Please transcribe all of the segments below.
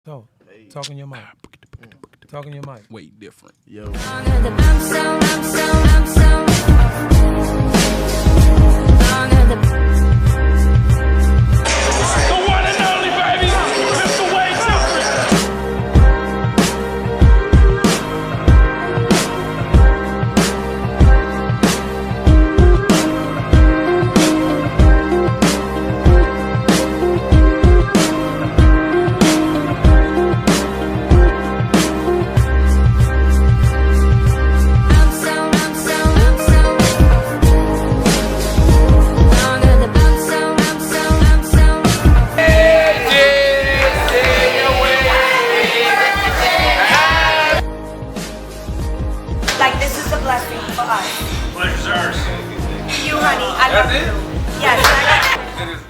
Talk. Talk in your mic. Talk in your mic. Wadedifferent. Yo. The one and only, baby, Mr. Wadedifferent. Like, this is a blessing for us. Pleasure's ours. You, honey, I love you. Yes, I love you.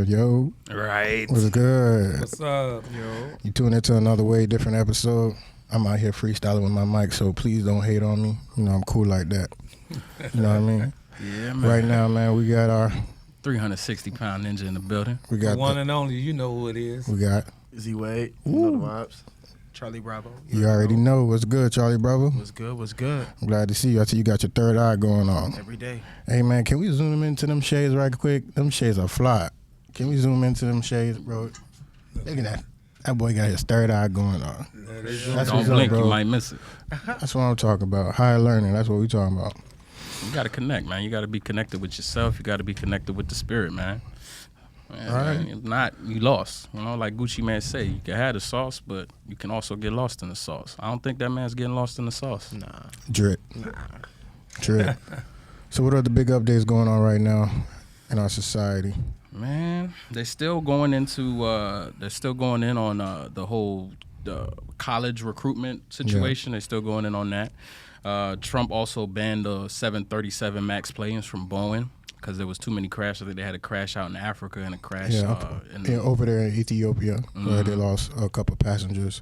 Yo. Right. What's good? What's up, yo? You tune into another way different episode. I'm out here freestyling with my mic, so please don't hate on me. You know, I'm cool like that. You know what I mean? Yeah, man. Right now, man, we got our 360-pound ninja in the building. we The got one and only, you know who it is. we got Z Wade. Ooh. You know the vibes. CharleeBravo. You already know what's good, CharleeBravo. What's good? What's good? I'm glad to see you. I see you got your third eye going on. Every day. Hey man, can we zoom into them shades right quick? Them shades are fly. Can we zoom into them shades, bro? Look at that. That boy got his third eye going on. That's Don't what's blink, up, you bro. might miss it. That's what I'm talking about. Higher learning. That's what we talking about. You got to connect, man. You got to be connected with yourself. You got to be connected with the spirit, man. Man, All right. man, if not, you lost. You know, like Gucci Man say, you can have the sauce, but you can also get lost in the sauce. I don't think that man's getting lost in the sauce. Nah. Drip. Drip. So what are the big updates going on right now in our society? Man, they're still going into in on the whole college recruitment situation. They're still going in on that. Trump also banned the 737 MAX planes from Boeing because there was too many crashes. I think they had a crash out in Africa and a crash Over there in Ethiopia, where they lost a couple passengers.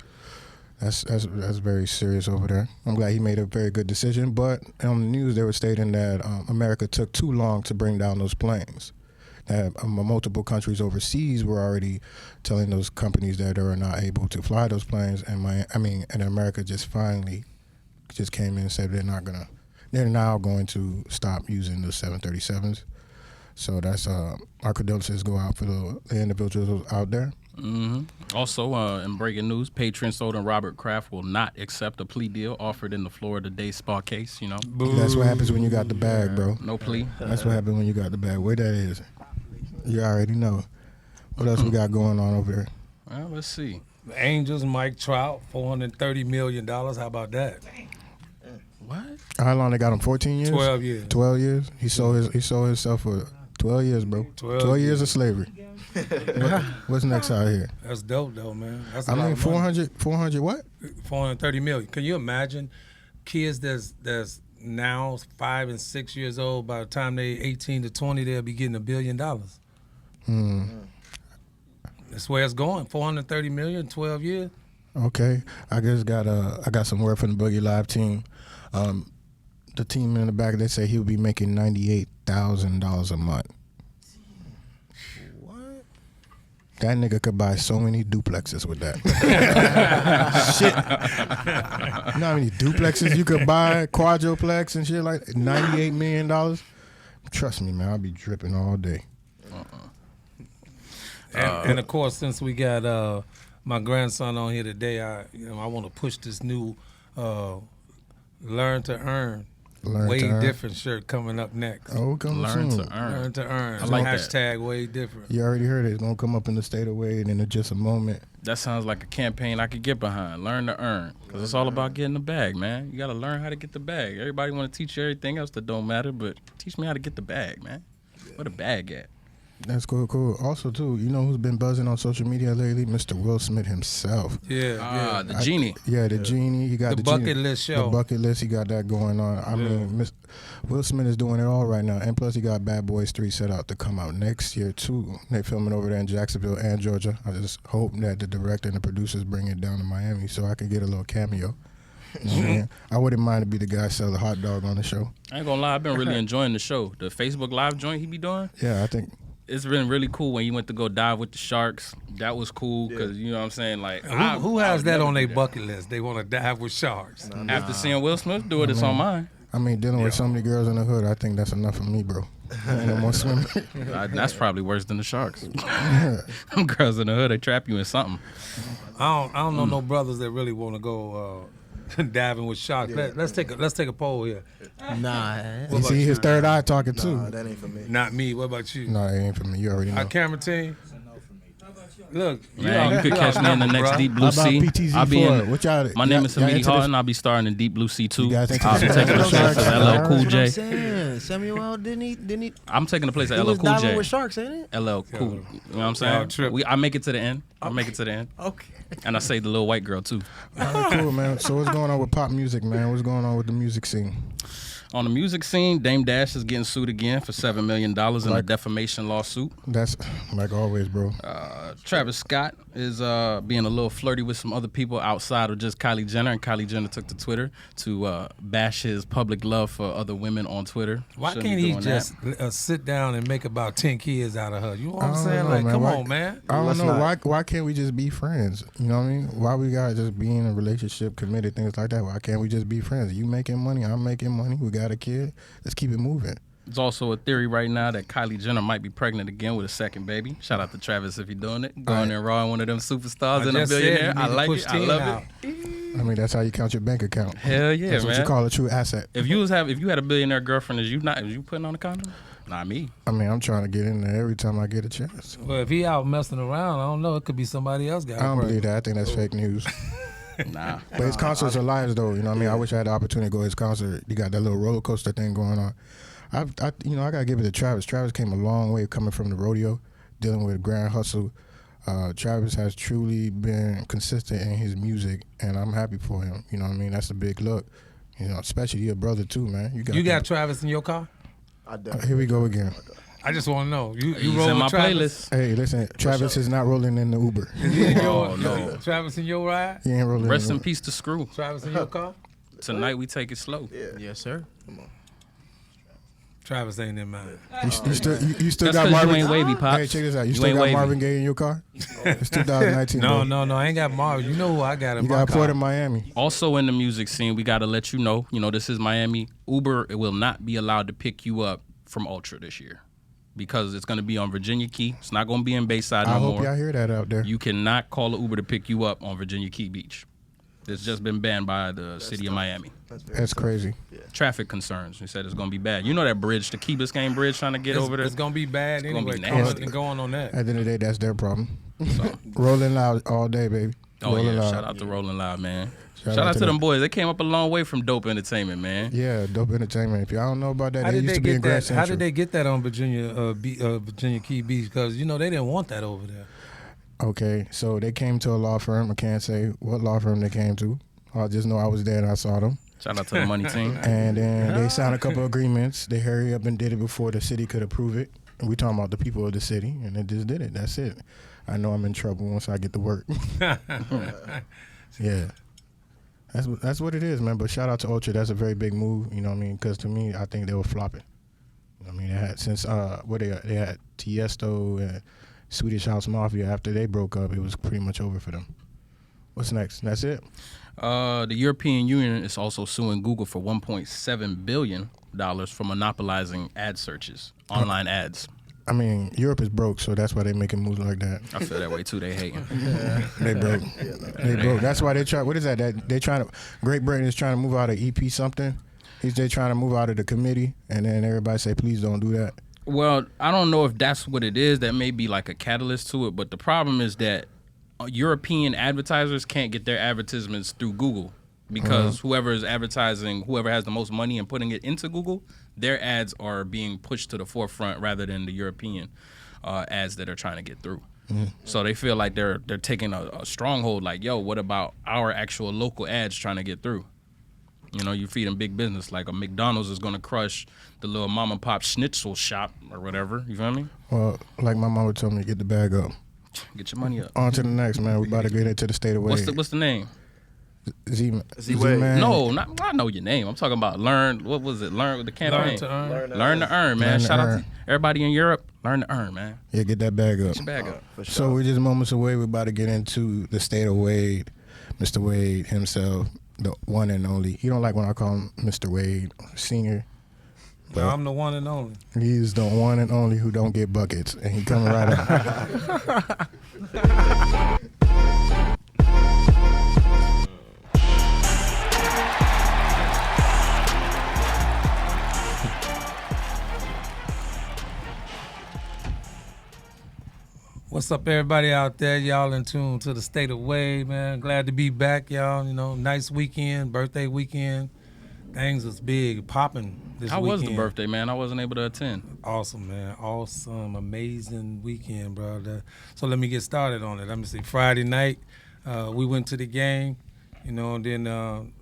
That's very serious over there. I'm glad he made a very good decision. But on the news, they were stating that America took too long to bring down those planes. That multiple countries overseas were already telling those companies that they were not able to fly those planes, and America just finally just came in and said they're now going to stop using the 737s. So that's our condolences go out for the individuals out there. Mm-hmm. Also, in breaking news, patron Soden Robert Kraft will not accept a plea deal offered in the Florida Day Spa case. You know, That's what happens when you got the bag, bro. no plea. That's what happened when you got the bag. Where that is, you already know. What else we got going on over there? Well, let's see. The Angels, Mike Trout, $430 million. How about that? What? How long they got him? 14 years? 12 years. 12 years? He sold himself for 12 years, bro. 12 years of slavery. What's next out here? That's dope, though, man. That's I mean, 400 what? $430 million. Can you imagine kids that's now 5 and 6 years old, by the time they 18 to 20, they'll be getting $1 billion. That's where it's going. $430 million, 12 years. Okay. I got some word from the Boogie Live team. The team in the back, they say he'll be making $98,000 a month. What? That nigga could buy so many duplexes with that. Shit. You know how many duplexes you could buy, quadruplex and shit like that? $98 million? Trust me, man, I'll be dripping all day. And of course, since we got my grandson on here today, I want to push this new Learn to Earn. Different shirt coming up next. Oh, coming Learn soon. to earn. Learn to Earn. I like Hashtag Wade Different. You already heard it. It's going to come up in the state of Wade in just a moment. That sounds like a campaign I could get behind. Learn to earn. Because it's all about getting the bag, man. You got to learn how to get the bag. Everybody want to teach you everything else that don't matter, but teach me how to get the bag, man. Where the bag at? That's cool. Also, too, you know who's been buzzing on social media lately? Mr. Will Smith himself. Yeah. The genie. The genie. He got The genie, bucket list show. The bucket list. He got that going on. I mean, Will Smith is doing it all right now. And plus, he got Bad Boys 3 set out to come out next year, too. They're filming over there in Jacksonville and Georgia. I just hope that the director and the producers bring it down to Miami so I can get a little cameo. You know what I mean? I wouldn't mind to be the guy sell the hot dog on the show. I ain't gonna lie, I've been really enjoying the show. The Facebook Live joint he be doing. Yeah, I think. It's been really cool when you went to go dive with the sharks. That was cool because, you know what I'm saying? Like, Who has that on their bucket list? They want to dive with sharks. After seeing Will Smith do it, it's on mine. I mean, dealing with so many girls in the hood, I think that's enough for me, bro. Ain't no more swimming. That's probably worse than the sharks. Them girls in the hood, they trap you in something. I don't know no brothers that really want to go diving with sharks. Let's take a poll here. Nah. You see his third eye talking too. Nah, that ain't for me. Not me. What about you? No, it ain't for me. You already know. Our camera team. Look, Man, you could catch me in the next bro. Deep Blue How about Sea. PTZ I'll be in. Ford? What y'all? My name is y'all Samidi into Harden. I'll be starring in Deep Blue Sea 2. You guys into I'll be this? taking the place of LL Cool That's what I'm J. saying. Samuel, didn't he? I'm taking the place of He LL was Cool diving J. with sharks, ain't it? LL Cool. You know what I'm Y'all saying? tripping. I make it to the end. I make it to the end. Okay. And I say the little white girl, too. All right, cool, man. So what's going on with pop music, man? What's going on with the music scene? On the music scene, Dame Dash is getting sued again for $7 million in a defamation lawsuit. That's like always, bro. Travis Scott is being a little flirty with some other people outside of just Kylie Jenner, and Kylie Jenner took to Twitter to bash his public love for other women on Twitter. Why Shouldn't can't be he doing just that. sit down and make about 10 kids out of her? You know what I'm I don't saying? know, Like, man. come Why- on, man. I don't Let's know. not. Why can't we just be friends? You know what I mean? Why we gotta just be in a relationship, committed, things like that? Why can't we just be friends? You making money, I'm making money. We got a kid. Let's keep it moving. There's also a theory right now that Kylie Jenner might be pregnant again with a second baby. Shout out to Travis if you're doing it. Going there raw and one of them superstars and a just said billionaire. you need I to like push it. I 10 love out. it. I mean, that's how you count your bank account. Hell yeah, That's what man. you call a true asset. If you had a billionaire girlfriend, is you putting on a condom? Not me. I mean, I'm trying to get in there every time I get a chance. Well, if he out messing around, I don't know. It could be somebody else got I don't pregnant. believe that. I think that's fake news. Nah. But his concerts are live, though. You know what I mean? I wish I had the opportunity to go to his concert. You got that little roller coaster thing going on. I gotta give it to Travis. Travis came a long way coming from the rodeo, dealing with grand hustle. Travis has truly been consistent in his music, and I'm happy for him. You know what I mean? That's a big look. You know, especially your brother too, man. You got Travis in your car? I definitely. Here we go again. I just want to know. You He's roll in my with Travis? playlist. Hey, listen, Travis is not rolling in the Uber. Is he in your, Oh, no. Travis in your ride? He ain't rolling. Rest in in the peace to Screw. Travis in your car? Tonight we take it slow. Yes, sir. Travis ain't in mine. You still That's got 'cause Marvin. you ain't wavy, Pops. Hey, check this out. You You still ain't got wavy. Marvin Gaye in your car? It's 2019. bro. No, I ain't got Marvin. You know who I got in You my got car. Port in Miami. Also in the music scene, we got to let you know, this is Miami. Uber will not be allowed to pick you up from Ultra this year because it's going to be on Virginia Key. It's not going to be in Bayside no I hope more. y'all hear that out there. You cannot call an Uber to pick you up on Virginia Key Beach. It's just been banned by the city of Miami. That's crazy. Yeah. Traffic concerns. They said it's going to be bad. You know that bridge, the Key Biscayne Bridge, trying to get over there? It's going to be bad It's gonna anyway. be nasty. Coming and going on that. At the end of the day, that's their problem. So, Rolling Loud all day, baby. oh, Rolling yeah. Loud. Shout out to Rolling Loud, man. Shout Shout out to them them. boys. They came up a long way from Dope Entertainment, man. Yeah, Dope Entertainment. If y'all don't know about that, How they did used they to be in get Grand that? Central. How did they get that on Virginia Key Beach? Because they didn't want that over there. Okay, so they came to a law firm. I can't say what law firm they came to. I just know I was there and I saw them. Shout out to the money team. And then they signed a couple of agreements. They hurried up and did it before the city could approve it. And we talking about the people of the city, and they just did it. That's it. I know I'm in trouble once I get to work. Yeah. That's what it is, man. But shout out to Ultra. That's a very big move, you know what I mean? Because to me, I think they were flopping. You know what I mean? They had, since, they had Tiesto and Swedish House Mafia. After they broke up, it was pretty much over for them. What's next? That's it? The European Union is also suing Google for $1.7 billion for monopolizing ad searches, online ads. I mean, Europe is broke, so that's why they making moves like that. I feel that way too. They hating. They broke. They broke. That's why they try. What is that? They trying to. Great Britain is trying to move out of EP something. They trying to move out of the committee, and then everybody say, please don't do that. Well, I don't know if that's what it is. That may be like a catalyst to it. But the problem is that European advertisers can't get their advertisements through Google because whoever is advertising, whoever has the most money and putting it into Google, their ads are being pushed to the forefront rather than the European ads that are trying to get through. So they feel like they're taking a stronghold. Like, yo, what about our actual local ads trying to get through? You know, you feed them big business. Like a McDonald's is going to crush the little mom and pop schnitzel shop or whatever. You feel me? Well, like my mama told me, get the bag up. Get your money up. On to the next, man. We about to get into the state of Wade. What's the name? Z-Wade. No, I know your name. I'm talking about Learn. What was it? Learn with the campaign. Learn to earn. Man. Learn to Shout out earn. to everybody in Europe. Learn to earn, man. Yeah, get that bag up. Get your bag up. For sure. So we're just moments away. We're about to get into the state of Wade. Mr. Wade himself, the one and only. He don't like when I call him Mr. Wade Sr. No, I'm the one and only. He's the one and only who don't get buckets, and he coming right up. What's up, everybody out there? Y'all in tune to the state of Wade, man. Glad to be back, y'all. Nice weekend, birthday weekend. Things was big, popping this How weekend. was the birthday, man? I wasn't able to attend. Awesome, man. Awesome, amazing weekend, bro. So let me get started on it. Let me see. Friday night, we went to the game, and then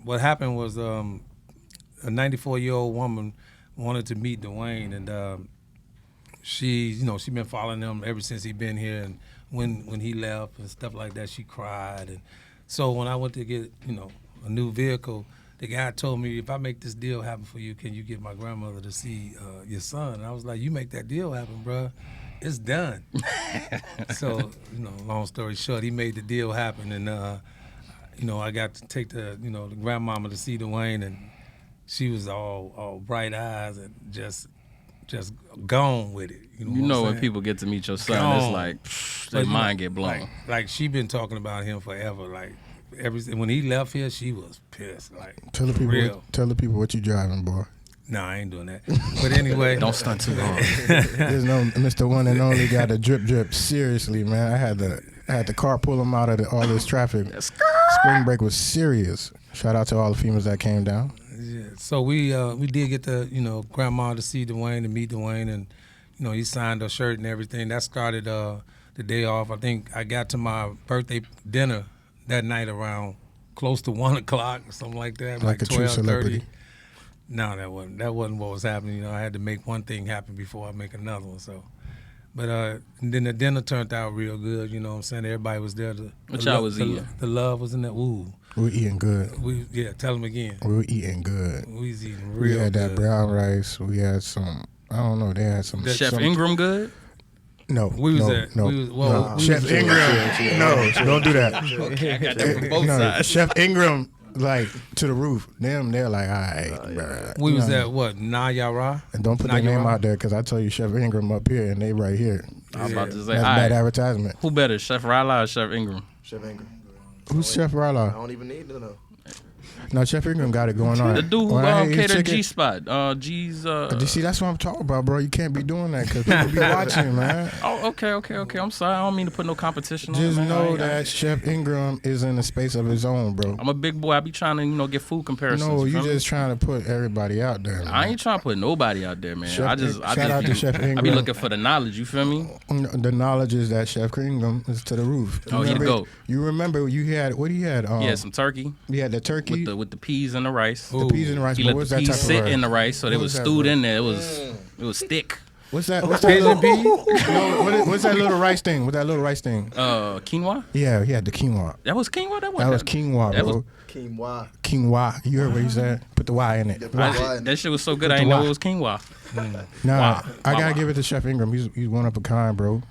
what happened was a 94-year-old woman wanted to meet Dwyane, and she been following him ever since he been here, and when he left and stuff like that, she cried. And so when I went to get, a new vehicle, the guy told me, if I make this deal happen for you, can you get my grandmother to see your son? And I was like, you make that deal happen, bro. It's done. So, long story short, he made the deal happen. And, I got to take the grandmama to see Dwyane, and she was all bright eyes and just gone with it. You know when people get to meet your son, Gone. it's like their mind get blown. Like she been talking about him forever. Like when he left here, she was pissed. Like Tell the people what you driving, boy. No, I ain't doing that. But anyway, Don't stunt too hard. There's no Mr. One and Only got a drip. Seriously, man. I had the car pull him out of all this traffic. Spring break was serious. Shout out to all the females that came down. yeah. So we did get the grandma to see Dwyane and meet Dwyane, and he signed her shirt and everything. That started the day off. I think I got to my birthday dinner that night around close to 1 o'clock or something like that, Like a true 12:30. celebrity. No, that wasn't what was happening. I had to make one thing happen before I make another one. So, but and then the dinner turned out real good. You know what I'm saying? Everybody was there. What y'all was eating? The love was in there. Ooh, We were eating good. tell them again. We were eating good. We was eating We real had that good. brown rice. We had some. I don't know. They had some. Chef some, Ingram good? No. We was no, at- no, we was- no. well, we Chef was- Ingram. No, don't do that. Okay, I got that from both No, sides. Chef Ingram, like to the roof. They're like, all right, bruh. We was You know, at what? Nayara. And don't put their name Nayara? out there because I tell you, Chef Ingram up here and they right here. I was about to say, That's all bad right, advertisement. who better, Chef Ryla or Chef Ingram? Chef Ingram. Who's Chef I Rala? don't even need to know. No, Chef Ingram got it going on. The dude who When I ate his catered chicken- G Spot. G's. You see, that's what I'm talking about, bro. You can't be doing that because people be watching, man. Oh, okay. I'm sorry. I don't mean to put no competition on. Just man. know that Chef Ingram is in a space of his own, bro. I'm a big boy. I be trying to get food comparisons. No, you feel me? just trying to put everybody out there. Man. I ain't trying to put nobody out there, man. Shout out to Chef I be Ingram. looking for the knowledge. You feel me? The knowledge is that Chef Ingram is to the roof. Oh, he the GOAT. You remember you had what he had? He had some turkey You had the turkey, with the peas and the rice. the peas and the rice. He but let what's the that peas type of sit rice? in the rice, so they What was was that, stewed bro? in there. It was thick. What's that? What's that little No, what's that little rice thing? What's that little rice thing? Quinoa. Yeah, he had the quinoa. That was quinoa. That That was quinoa, that bro. was- Quinoa. Quinoa. You heard what he said? Put the Y in it. That shit was so good. I the didn't know why. it was quinoa. Nah, Wow. I gotta Wow. give it to Chef Ingram. He's one of a kind, bro.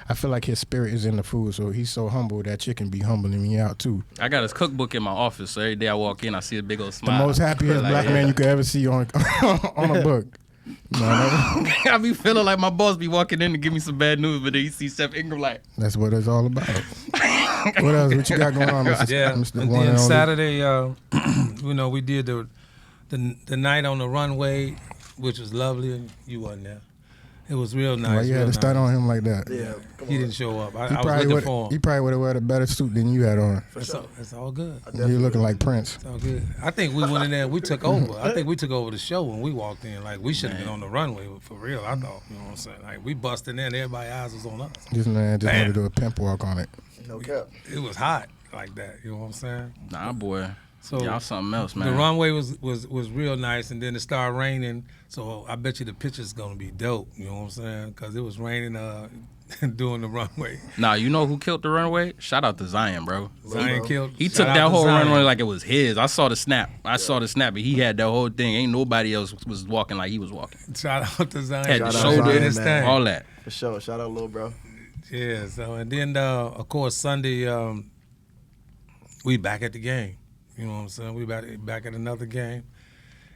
I feel like his spirit is in the food, so he's so humble. That chicken be humbling me out too. I got his cookbook in my office, so every day I walk in, I see a big old The smile. most happiest Like, black yeah. man you could ever see on on a book. No, I be feeling like my boss be walking in to give me some bad news, but then you see Chef Ingram like, that's what it's all about. What else? What you got going on, Mr. Yeah, Mr. and One then and only? Saturday, we did the night on the runway, which was lovely. You wasn't there. It was real nice. Why you had real to start nice. on him like that? Yeah, come He on. didn't show up. I He was probably looking would. for He him. probably would have wear a better suit than you had on. It's all good. You looking like Prince. It's all good. I think we went in there and we took over. I think we took over the show when we walked in. Like, we should have been on the runway for real, I thought. You know what I'm saying? Like, we busted in, everybody's eyes was on us. This man just Bam. wanted to do a pimp walk on it. No cap. It was hot like that. You know what I'm saying? nah, boy, So y'all something else, man. the runway was real nice, and then it started raining. So I bet you the picture's gonna be dope. You know what I'm saying? Because it was raining during the runway. Nah, you know who killed the runway? Shout out to Zion, bro. Zion killed. He shout took out that to whole Zion. runway like it was his. I saw the snap. But he had that whole thing. Ain't nobody else was walking like he was walking. Shout out to Zion. Had the Shout out shoulder, Zion, and his man. thing. all that. For sure. Shout out, little bro. Yeah. So and then of course Sunday we back at the game. You know what I'm saying? We back at another game,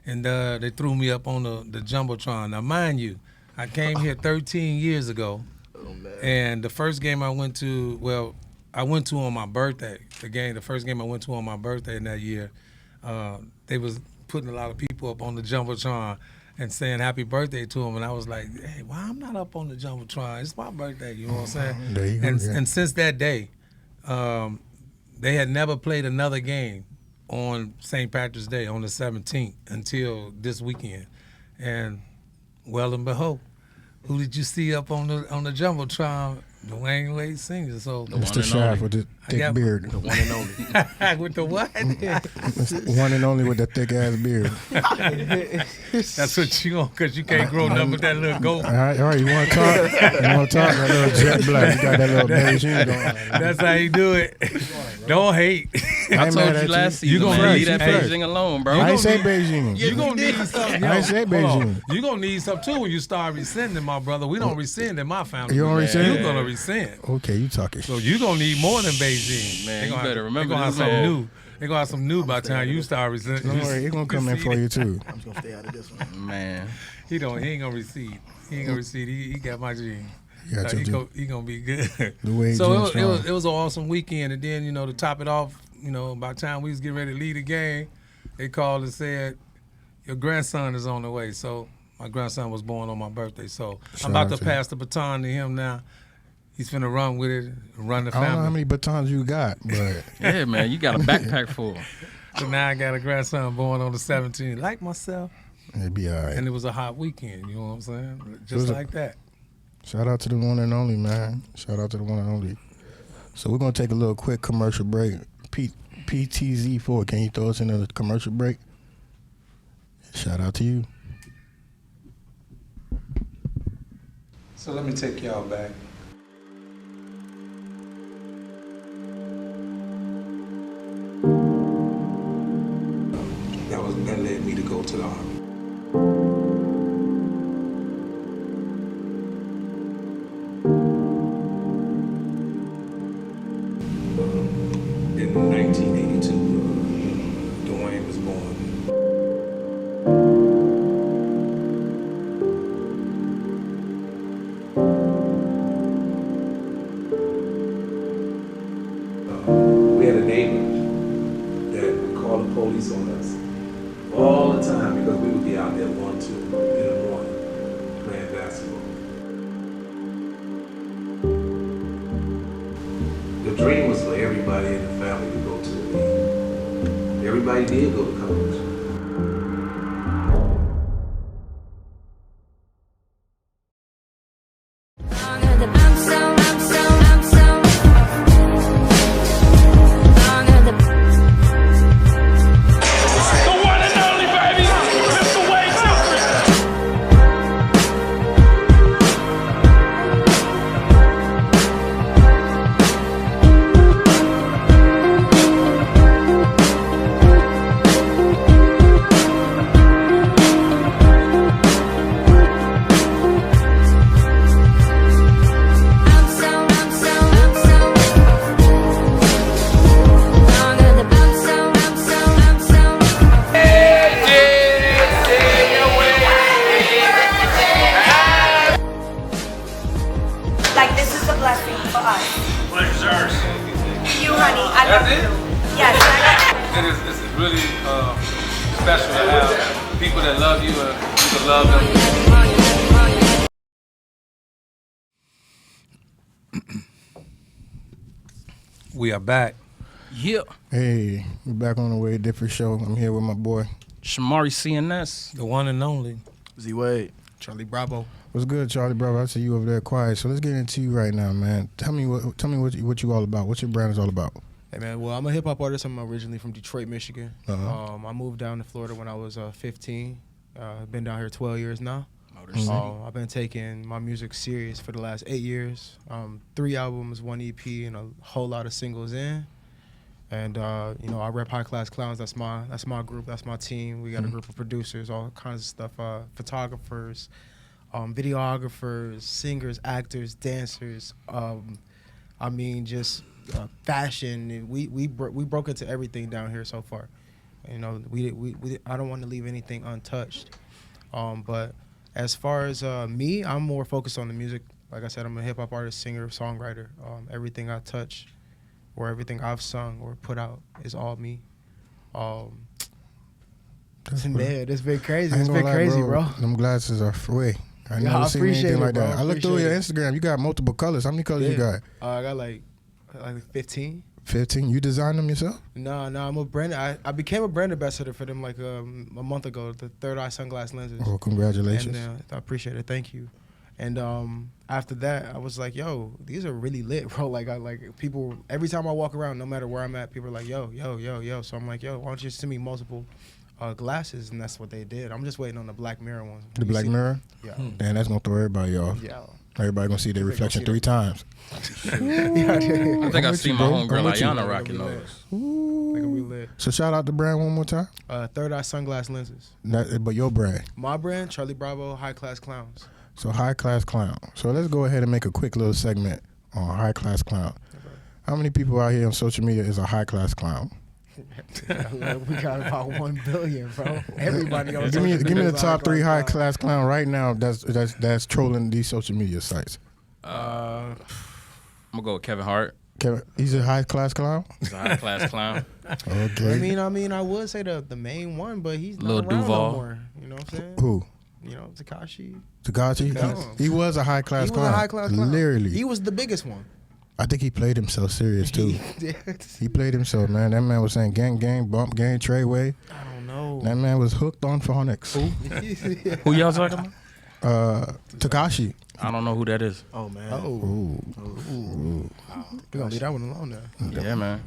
and they threw me up on the jumbotron. Now mind you, I came here 13 years ago. Oh, man. And the first game I went to, I went to on my birthday. The first game I went to on my birthday in that year, they was putting a lot of people up on the jumbotron and saying happy birthday to them, and I was like, hey, why I'm not up on the jumbotron? It's my birthday, you know what I'm saying? There you go, and, yeah. and since that day, they had never played another game on St. Patrick's Day on the 17th until this weekend, and well and behold. Who did you see up on the jumbotron? Dwyane Wade Sr. So Mr. Shaft with the thick beard. The one and only. with the what? One and only with the thick ass beard. That's what you want, because you can't grow nothing with that little goat. All right. You want to talk? You want to talk? That little jet black. You got that little Beijing going. That's how you do it. Don't hate. I ain't told mad you at last you. season, You gonna man. need Leave that some Beijing alone, bro. I ain't say Beijing. You gonna need something. I ain't say Beijing. You gonna need something too when you start rescinding, my brother. We don't rescind in my family. You don't rescind? You gonna rescind. Okay, you talking. So you gonna need more than Beijing. Man, They you gonna better have, remember they gonna have this, something man. new. They gonna have some new by the time you start rescinding. Don't worry, he gonna come in for you too. I'm just going to stay out of this one. Man, He ain't gonna recede. He ain't gonna recede. He got my gene. You got your He gonna be good. The way So Gene's strong. it was an awesome weekend, and then to top it off, by the time we was getting ready to lead the game, they called and said your grandson is on the way. So my grandson was born on my birthday. So Shout I'm about out to to pass the baton to him now. He's finna run with it, run the I don't know how family. many batons you got, but yeah, man, you got a backpack full. So now I got a grandson born on the 17th, like myself, it'd be all right. and it was a hot weekend. You know what I'm saying? was Just a- like that. Shout out to the one and only, man. Shout out to the one and only. So we're gonna take a little quick commercial break. PTZ4, can you throw us in a commercial break? Shout out to you. So let me take y'all back. That led me to go to the Army. In 1982, Dwyane was born. We had neighbors that would call the police on us all the time because we would be out there 1, 2 in the morning playing basketball. The dream was for everybody in the family to go to the league. Everybody did go to college. The one and only, baby, Mr. Wade Sr. Like, this is a blessing for us. Pleasure's ours. You, honey, I love That's it? you. Yes, I love you. This is really special to have people that love you and you can love them. We are back. Yeah. Hey, we're back on the Wadedifferent show. I'm here with my boy. Shamari CNS. The one and only. Z Wade. CharleeBravo. What's good, Charlie, bravo? I see you over there quiet. So let's get into you right now, man. Tell me what you all about. What your brand is all about. Hey man, well I'm a hip hop artist. I'm originally from Detroit, Michigan. Uh-huh. I moved down to Florida when I was 15. Been down here 12 years now. I've been taking my music serious for the last 8 years. 3 albums, 1 EP, and a whole lot of singles in. And I rep High Class Clowns. That's my group. That's my team. We got a group of producers, all kinds of stuff. Photographers, videographers, singers, actors, dancers. Just fashion. We broke into everything down here so far. You know, we I don't want to leave anything untouched. But as far as me, I'm more focused on the music. Like I said, I'm a hip hop artist, singer, songwriter. Everything I touch, or everything I've sung or put out is all me. It's been crazy. It's been crazy, bro. Them glasses are way. I Yeah, never I seen appreciate anything it, like bro. that. I looked through your Instagram. You got multiple colors. How many colors you got? I got like 15. 15. You designed them yourself? No, I'm a brand. I became a brand ambassador for them like a month ago. The Third Eye sunglass lenses. Oh, congratulations. And I appreciate it. Thank you. And after that, I was like, yo, these are really lit, bro. Like people, every time I walk around, no matter where I'm at, people are like, yo. So I'm like, yo, why don't you send me multiple glasses? And that's what they did. I'm just waiting on the Black Mirror one. The Black Mirror? Yeah. Damn, that's going to throw everybody off. Yeah. Everybody going to see their reflection 3 times. I think I see my homegirl Ayana rocking those. They gonna be lit. So shout out the brand one more time. Third Eye sunglass lenses. But your brand. My brand, CharleeBravo, High Class Clowns. So High Class Clown. So let's go ahead and make a quick little segment on High Class Clown. How many people out here on social media is a high class clown? We got about 1 billion, bro. Everybody on Give me social the media is top 3 high class clown right now that's trolling these social media sites. I'm gonna go with Kevin Hart. He's a high class clown? He's a high class clown. Okay. I mean, I would say the main one, but he's not Lil around Duval. no more. You know what I'm saying? Who? You know, Tekashi. Tekashi? He was a high class He clown. was a high class clown. Literally. He was the biggest one. I think he played himself serious too. He played himself, man. That man was saying gang, bump, gang, Treyway. I don't know. That man was hooked on phonics. Who y'all talking about? Tekashi. I don't know who that is. Oh man. Ooh. We're gonna leave that one alone now. Yeah, man.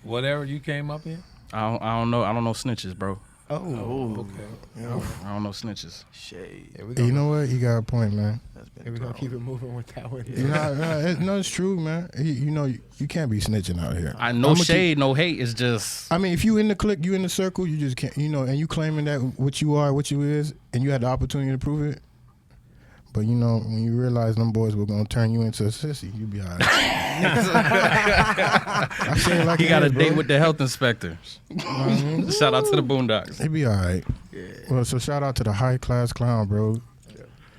Whatever you came up in? I don't know. I don't know snitches, bro. Okay. I don't know snitches. Shade. Yeah, we You know what? You got a point, man. That's been We're gonna thrown. keep it moving with that one. No, it's true, man. You can't be snitching out here. No shade, no hate. It's just I mean, if you in the clique, you in the circle, you just can't, and you claiming that what you are, what you is, and you had the opportunity to prove it. But when you realize them boys were gonna turn you into a sissy, you be alright. I say it like he it got a is, date bro. with the health inspector. Shout out to the Boondocks. It be alright. Well, so shout out to the high class clown, bro.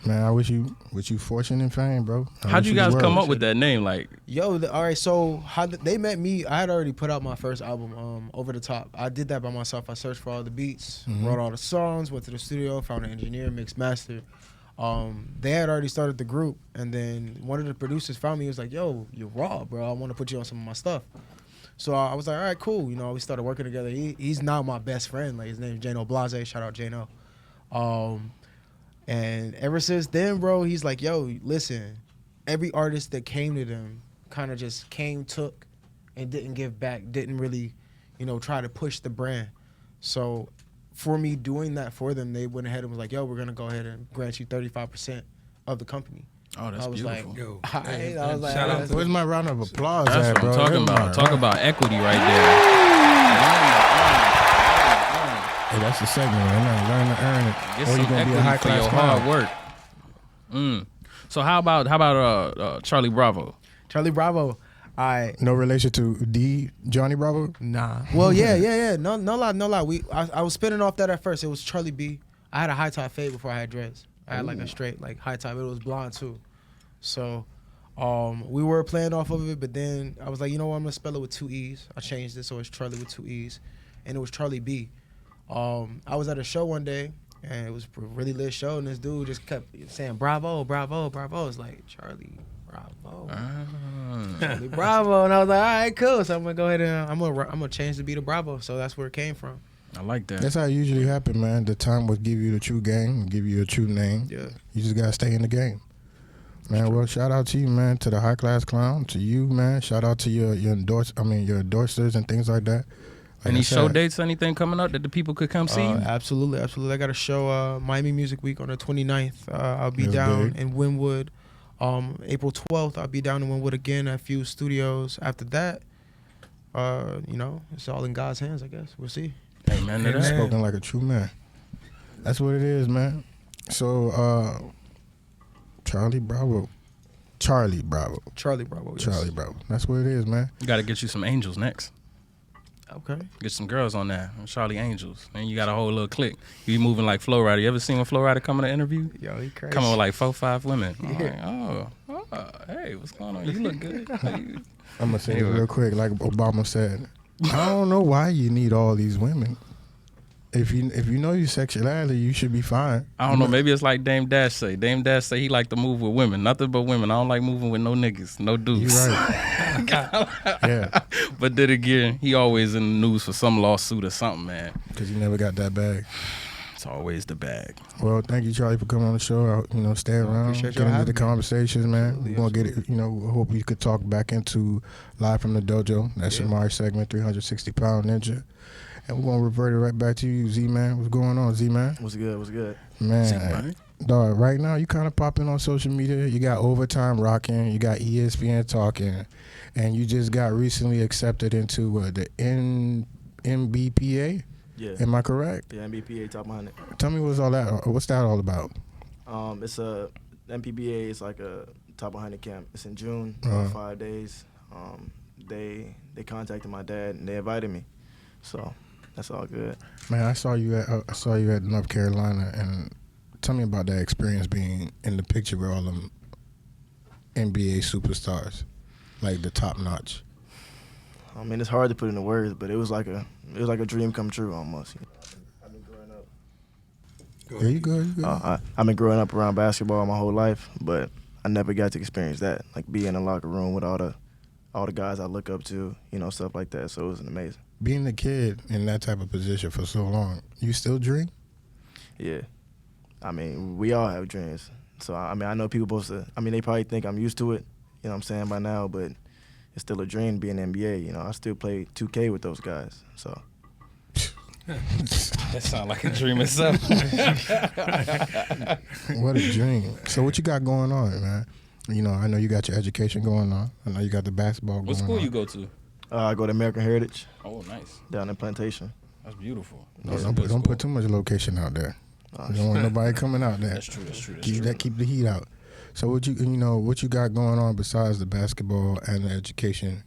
Man, I wish you fortune and fame, bro. How'd you guys come up with that name? Like, Yo, all right. So they met me. I had already put out my first album, Over the Top. I did that by myself. I searched for all the beats, wrote all the songs, went to the studio, found an engineer, mixed, master. They had already started the group, and then one of the producers found me. He was like, "Yo, you're raw, bro. I want to put you on some of my stuff." So I was like, "All right, cool." You know, we started working together. He's now my best friend. Like his name is Jano Blase. Shout out Jano. And ever since then, bro, he's like, yo, listen, every artist that came to them kind of just came, took, and didn't give back, didn't really, try to push the brand. So for me doing that for them, they went ahead and was like, yo, we're going to go ahead and grant you 35% of the company. oh, that's I was beautiful. like, Yo, I was like, shout out to Where's my round of applause That's at, what bro? I'm talking That's about. my- Talk about equity right there. Hey, that's the segment right now. Learn to earn it. Get or some you're gonna be a equity high for class your clown. hard work. So how about CharleeBravo? CharleeBravo. No relation to Johnny Bravo. Nah. Well, yeah. No lie. I was spinning off that at first. It was Charlie B. I had a high top fade before I had dreads. I had like a straight like high top. It was blonde too. So, we were playing off of it, but then I was like, you know what? I'm gonna spell it with 2 E's. I changed it so it's Charlie with 2 E's, and it was Charlie B. I was at a show one day, and it was a really lit show, and this dude just kept saying Bravo, Bravo, Bravo. It's like Charlie Bravo. Charlie Bravo, and I was like, all right, cool. So I'm gonna go ahead and I'm gonna change the B to Bravo. So that's where it came from. I like that. That's how it usually happen, man. The time will give you the true game, give you a true name. Yeah. You just gotta stay in the game. Man, well, shout out to you, man, to the high class clown, to you, man. Shout out to your endorsers and things like that. Like Any I show said, dates, anything coming up that the people could come see? Absolutely. I got a show, Miami Music Week on the 29th. I'll be That's down big. in Wynwood. April 12th, I'll be down in Wynwood again at Fuse Studios. After that, it's all in God's hands, I guess. We'll see. Amen to that. Spoken like a true man. That's what it is, man. So, CharleeBravo. CharleeBravo. Yes. CharleeBravo. That's what it is, man. You got to get you some angels next. Okay. Get some girls on there. Charlie Angels. And you got a whole little clique. You be moving like Flow Rider. You ever seen when Flow Rider come on an interview? Yo, he crazy. Coming with like 4-5 women. I'm like, hey, what's going on? You look good. I'm going to say it real quick. Like Obama said, I don't know why you need all these women. If you know your sexuality, you should be fine. I don't know. Maybe it's like Dame Dash say. Dame Dash say he like to move with women. Nothing but women. I don't like moving with no niggas. No dudes. You're right. Yeah. But then again, he always in the news for some lawsuit or something, man. Because you never got that bag. It's always the bag. Well, thank you, Charlie, for coming on the show. Stay around, appreciate get y'all into having the me. conversations, man. Absolutely, We're going to get it, I hope we could talk back into Live from the Dojo. That's Shamari segment, 360-pound ninja. And we're going to revert it right back to you, Z-Man. What's going on, Z-Man? What's good? Man, dog, right now you kind of popping on social media. You got Overtime rocking. You got ESPN talking. And you just got recently accepted into the NBPA. Yeah. Am I correct? Yeah, NBPA top 100. Tell me what's that all about? It's a NPBA is like a top 100 camp. It's in June, 5 days. They contacted my dad and they invited me, so that's all good. Man, I saw you at North Carolina, and tell me about that experience being in the picture with all them NBA superstars, like the top notch. I mean, it's hard to put into words, but it was like a dream come true almost. I've been growing up. There you go. I've been growing up around basketball my whole life, but I never got to experience that, like be in a locker room with all the guys I look up to, stuff like that. So it was amazing. Being a kid in that type of position for so long, you still dream? Yeah. I mean, we all have dreams. So, I mean, I know people they probably think I'm used to it, you know what I'm saying, by now, but it's still a dream being in the NBA. I still play 2K with those guys, so. That sounds like a dream itself. What a dream. So what you got going on, man? I know you got your education going on. I know you got the basketball going on. What school you go to? I go to American Heritage. Oh, nice. Down in Plantation. That's beautiful. Don't put too much location out there. You don't want nobody coming out there. That's true. Keep the heat out. So what you got going on besides the basketball and the education?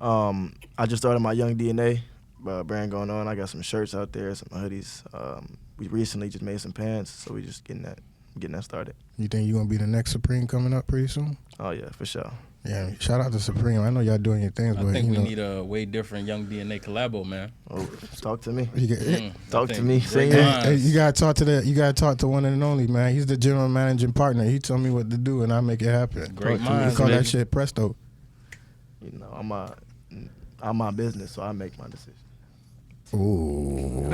I just started my Young DNA brand going on. I got some shirts out there, some hoodies. We recently just made some pants, so we just getting that getting that started. You think you're gonna be the next Supreme coming up pretty soon? Oh yeah, for sure. Yeah, shout out to Supreme. I know y'all doing your things, I but think you we know, need a way different Young DNA collabo, man. Oh, talk to me. you, get, Talk I to think me. great Say hey, minds. hey, you gotta talk to the one and only, man. He's the general managing partner. He told me what to do, and I make it happen. Great We minds, call baby. that shit presto. You know, I'm my business, so I make my decision. Ooh.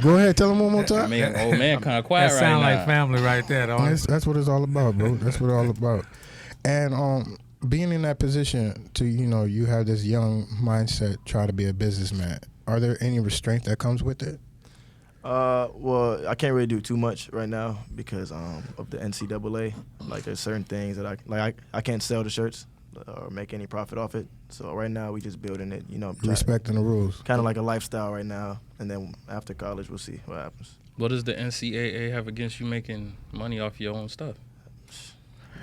Go ahead, tell him one more I time. mean, old man kind of quiet That right sound now. like family right there, dog. That's what it's all about, bro. That's what it's all about. And being in that position to, you have this young mindset, try to be a businessman. Are there any restraint that comes with it? Well, I can't really do too much right now because of the NCAA. Like, there's certain things that I can't sell the shirts or make any profit off it. So right now we just building it, Respecting the rules. kind of like a lifestyle right now. And then after college, we'll see what happens. What does the NCAA have against you making money off your own stuff?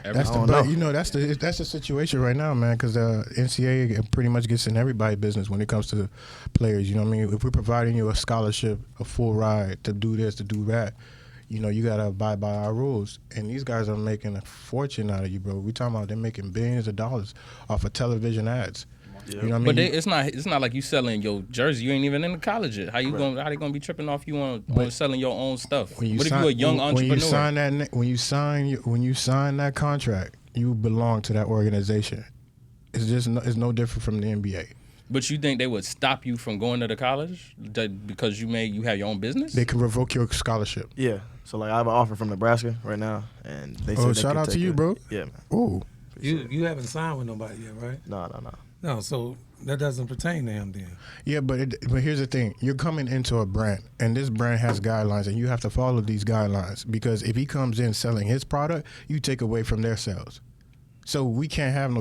That's I the, don't know. but, that's the situation right now, man. Because the NCAA pretty much gets in everybody's business when it comes to players. You know what I mean? If we're providing you a scholarship, a full ride to do this, to do that, you gotta abide by our rules. And these guys are making a fortune out of you, bro. We talking about they're making billions of dollars off of television ads. Yeah. You know what I mean? But it's not like you selling your jersey. You ain't even in the college yet. How they gonna be tripping off you on selling your own stuff? What if you a young entrepreneur? When you sign that contract, you belong to that organization. It's no different from the NBA. But you think they would stop you from going to the college because you have your own business? They can revoke your scholarship. Yeah. So, like, I have an offer from Nebraska right now, and they said Oh, they shout could out to take you, it. bro. Yeah, man. Ooh. You haven't signed with nobody yet, right? No. No, so that doesn't pertain to him then. Yeah, but here's the thing. You're coming into a brand, and this brand has guidelines, and you have to follow these guidelines. Because if he comes in selling his product, you take away from their sales. So we can't have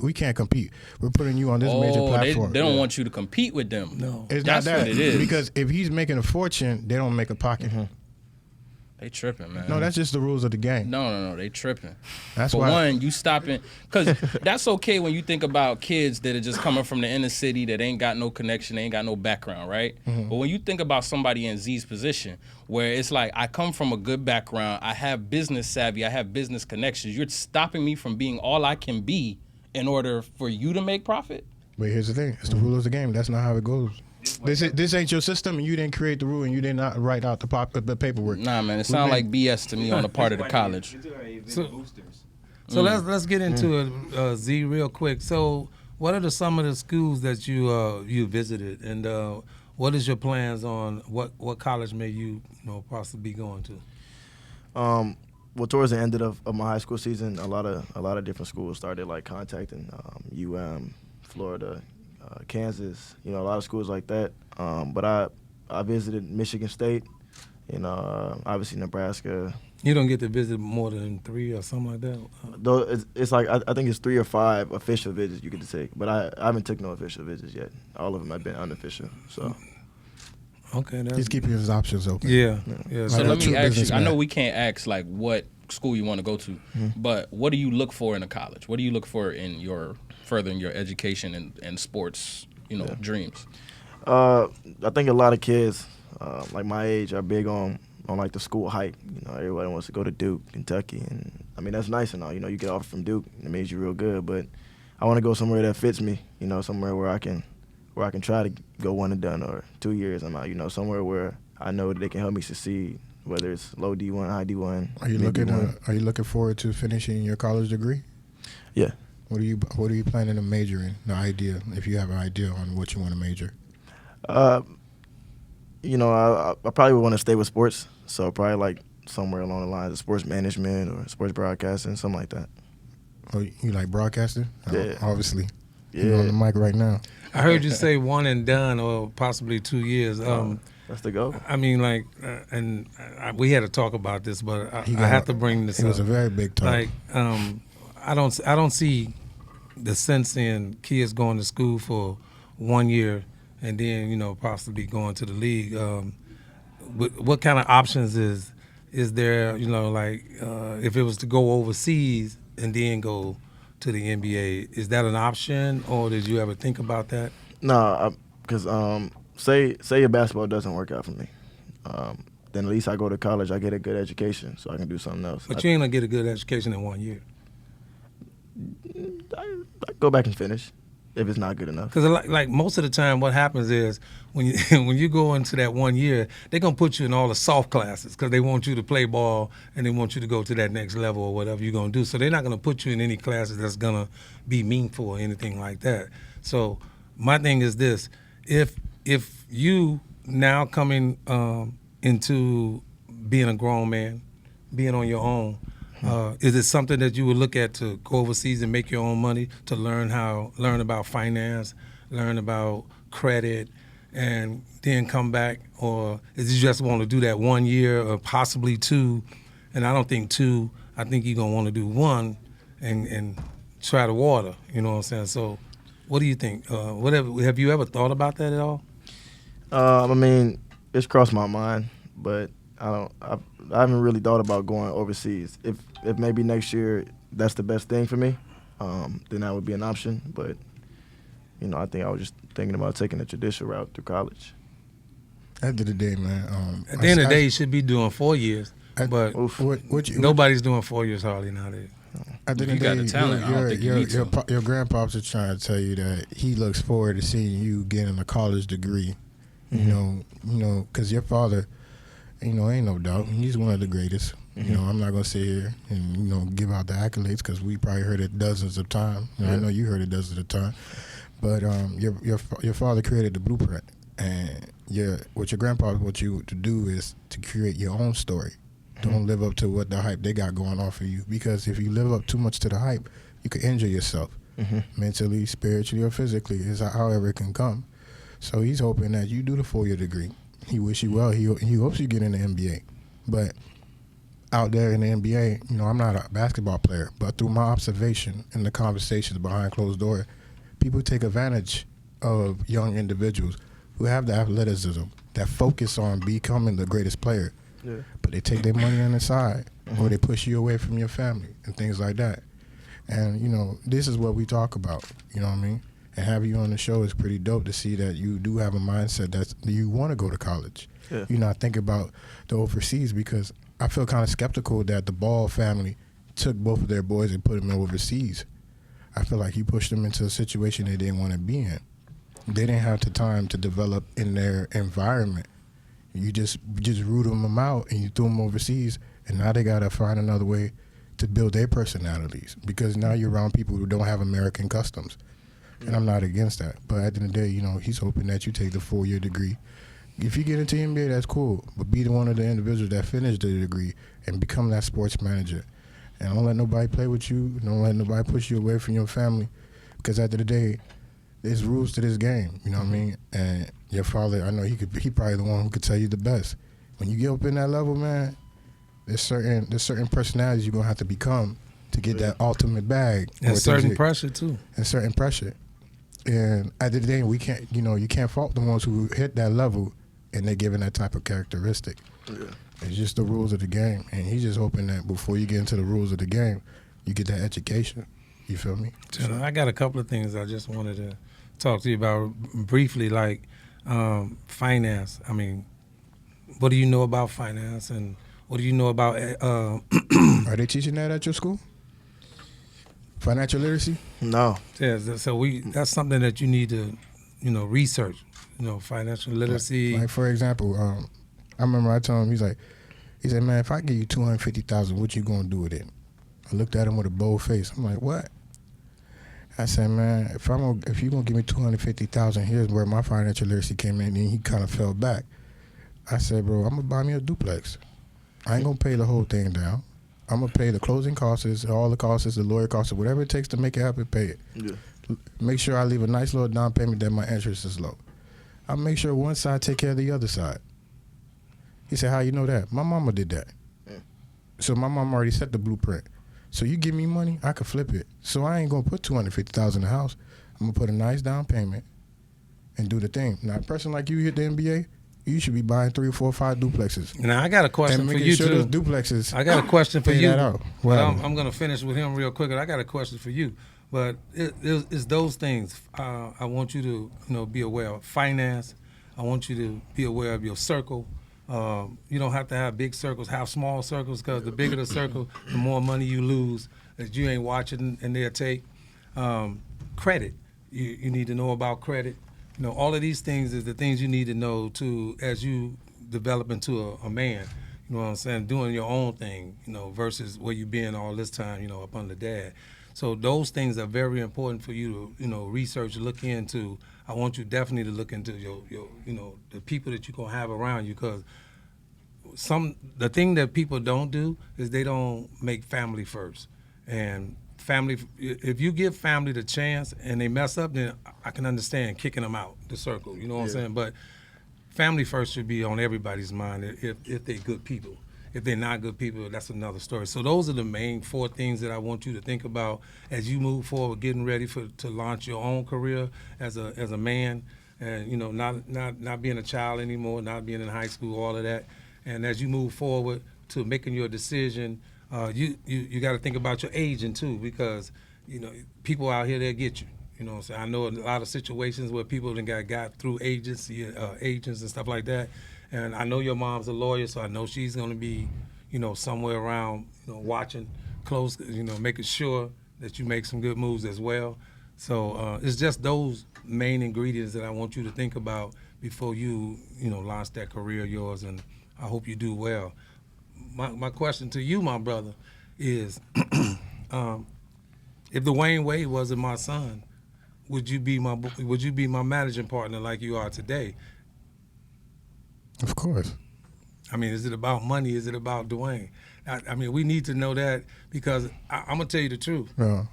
we can't compete. We're putting you on this major platform. They don't want you to compete with them. No. It's That's not that. what it is. Because if he's making a fortune, they don't make a pocket. They tripping, man. No, that's just the rules of the game. No, they tripping. That's For why. one, you stopping because that's okay when you think about kids that are just coming from the inner city that ain't got no connection, they ain't got no background, right? But when you think about somebody in Z's position, where it's like I come from a good background, I have business savvy, I have business connections. You're stopping me from being all I can be in order for you to make profit. But here's the thing. It's the rules of the game. That's not how it goes. This ain't your system, and you didn't create the rule, and you did not write out the paperwork. Nah, man, it sounds like BS to me on the part of the college. So let's get into it, Z, real quick. So what are some of the schools that you visited, and what is your plans on what college may you possibly be going to? Well, towards the end of my high school season, a lot of different schools started like contacting Florida, Kansas, a lot of schools like that. But I visited Michigan State, obviously Nebraska. You don't get to visit more than 3 or something like that? Though it's like I think it's 3 or 5 official visits you get to take, but I haven't took no official visits yet. All of them have been unofficial. So okay, He's keeping his options open. yeah. So Like let a true me ask you. I businessman. know we can't ask like what school you want to go to, but what do you look for in a college? What do you look for in furthering your education and sports, dreams? I think a lot of kids like my age are big on like the school hype. Everybody wants to go to Duke, Kentucky, and I mean that's nice and all. You get offered from Duke, it made you real good, but I want to go somewhere that fits me. Somewhere where I can try to go 1 and done or 2 years. I'm out. Somewhere where I know that they can help me succeed, whether it's low D1, high D1. Are you looking forward to finishing your college degree? Yeah. What are you planning to major in? The idea, if you have an idea on what you want to major. I probably would want to stay with sports, so probably like somewhere along the lines of sports management or sports broadcasting, something like that. Oh, you like broadcasting? Yeah. Obviously. Yeah. You're on the mic right now. I heard you say 1 and done or possibly 2 years. That's the goal. I mean, like, we had to talk about this, but I have to bring this It up. was a very big talk. Like, I don't see the sense in kids going to school for 1 year and then possibly going to the league. What kind of options is there? If it was to go overseas and then go to the NBA, is that an option, or did you ever think about that? No, because say your basketball doesn't work out for me, then at least I go to college, I get a good education, so I can do something else. But you ain't gonna get a good education in 1 year. I go back and finish if it's not good enough. Because like most of the time, what happens is when you when you go into that 1 year, they're gonna put you in all the soft classes because they want you to play ball and they want you to go to that next level or whatever you're gonna do. So they're not gonna put you in any classes that's gonna be meaningful or anything like that. So my thing is this: if you now coming into being a grown man, being on your own. Is it something that you would look at to go overseas and make your own money, to learn about finance, learn about credit, and then come back? Or is you just want to do that 1 year or possibly 2? And I don't think 2. I think you're going to want to do 1 and try the water. You know what I'm saying? So what do you think? Have you ever thought about that at all? I mean, it's crossed my mind, but I haven't really thought about going overseas. If maybe next year that's the best thing for me, then that would be an option. But I think I was just thinking about taking the traditional route through college. At the end of the day, man. At the end of the day, you should be doing 4 years, but nobody's doing 4 years hardly nowadays. At the end You of the got day, the talent. I don't think you need to. your grandpops are trying to tell you that he looks forward to seeing you getting a college degree. Mm-hmm. Because your father, ain't no doubt, he's one of the greatest. Mm-hmm. I'm not gonna sit here and give out the accolades because we probably heard it dozens of times. I know you heard it dozens of times, but your father created the blueprint, and what your grandpa wants you to do is to create your own story. Mm-hmm. Don't live up to what the hype they got going on for you, because if you live up too much to the hype, you could injure yourself, mentally, spiritually, or physically. Is however it can come. So he's hoping that you do the 4-year degree. He wish you well. He hopes you get in the NBA, but out there in the NBA, I'm not a basketball player, but through my observation and the conversations behind closed doors, people take advantage of young individuals who have the athleticism that focus on becoming the greatest player, but they take their money on the side, or they push you away from your family and things like that. And, this is what we talk about, you know what I mean? And having you on the show is pretty dope to see that you do have a mindset that you want to go to college. Yeah. You're not thinking about the overseas, because I feel kind of skeptical that the Ball family took both of their boys and put them overseas. I feel like you pushed them into a situation they didn't want to be in. They didn't have the time to develop in their environment. You just rooted them out and you threw them overseas, and now they got to find another way to build their personalities, because now you're around people who don't have American customs. And I'm not against that. But at the end of the day, he's hoping that you take the 4-year degree. If you get into NBA, that's cool. But be one of the individuals that finish the degree and become that sports manager. And don't let nobody play with you. Don't let nobody push you away from your family. Because at the end of the day, there's rules to this game. You know what I mean? And your father, I know he probably the one who could tell you the best. When you get up in that level, man, there's certain personalities you're going to have to become to get that ultimate bag. And certain pressure, too. And certain pressure. And at the end of the day, we can't, you can't fault the ones who hit that level and they're given that type of characteristic. Yeah. It's just the rules of the game. And he's just hoping that before you get into the rules of the game, you get that education. You feel me? I got a couple of things I just wanted to talk to you about briefly, like finance. I mean, what do you know about finance, and what do you know about Are they teaching that at your school? Financial literacy? No. Yeah, so that's something that you need to, research. Financial literacy. Like for example, I remember I told him, he said, man, if I give you $250,000, what you gonna do with it? I looked at him with a bold face. I'm like, what? I said, man, if you're gonna give me $250,000, here's where my financial literacy came in, and he kind of fell back. I said, bro, I'm gonna buy me a duplex. I ain't gonna pay the whole thing down. I'm gonna pay the closing costs, all the costs, the lawyer costs, whatever it takes to make it happen, pay it. Yeah. Make sure I leave a nice little down payment that my interest is low. I'll make sure one side take care of the other side. He said, how you know that? My mama did that. Yeah. So my mom already set the blueprint. So you give me money, I could flip it. So I ain't gonna put $250,000 in the house. I'm gonna put a nice down payment and do the thing. Now, a person like you hit the NBA, you should be buying 3 or 4 or 5 duplexes. Now I got a question for you sure too. Those duplexes. I got a question for you. Well, I'm going to finish with him real quick. I got a question for you. But it's those things I want you to be aware of. Finance. I want you to be aware of your circle. You don't have to have big circles, have small circles, because the bigger the circle, the more money you lose that you ain't watching and they'll take. Credit. You need to know about credit. You know, all of these things is the things you need to know to as you develop into a man. You know what I'm saying? Doing your own thing, you know, versus where you been all this time, you know, up under dad. So those things are very important for you to, you know, research, look into. I want you definitely to look into your you know, the people that you're gonna have around you, because the thing that people don't do is they don't make family first. And family, if you give family the chance and they mess up, then I can understand kicking them out the circle. You know what I'm saying? But family first should be on everybody's mind if they're good people. If they're not good people, that's another story. So those are the main 4 things that I want you to think about as you move forward, getting ready to launch your own career as a man, and you know, not being a child anymore, not being in high school, all of that. And as you move forward to making your decision, you got to think about your agent too, because you know, people out here, they'll get you. You know what I'm saying? I know a lot of situations where people then got through agents and stuff like that. And I know your mom's a lawyer, so I know she's going to be, you know, somewhere around, you know, watching close, you know, making sure that you make some good moves as well. So it's just those main ingredients that I want you to think about before you know, launch that career of yours, and I hope you do well. My question to you, my brother, is if Dwyane Wade wasn't my son, would you be my managing partner like you are today? Of course. I mean, is it about money? Is it about Dwyane? I mean, we need to know that, because I'm gonna tell you the truth. Yeah.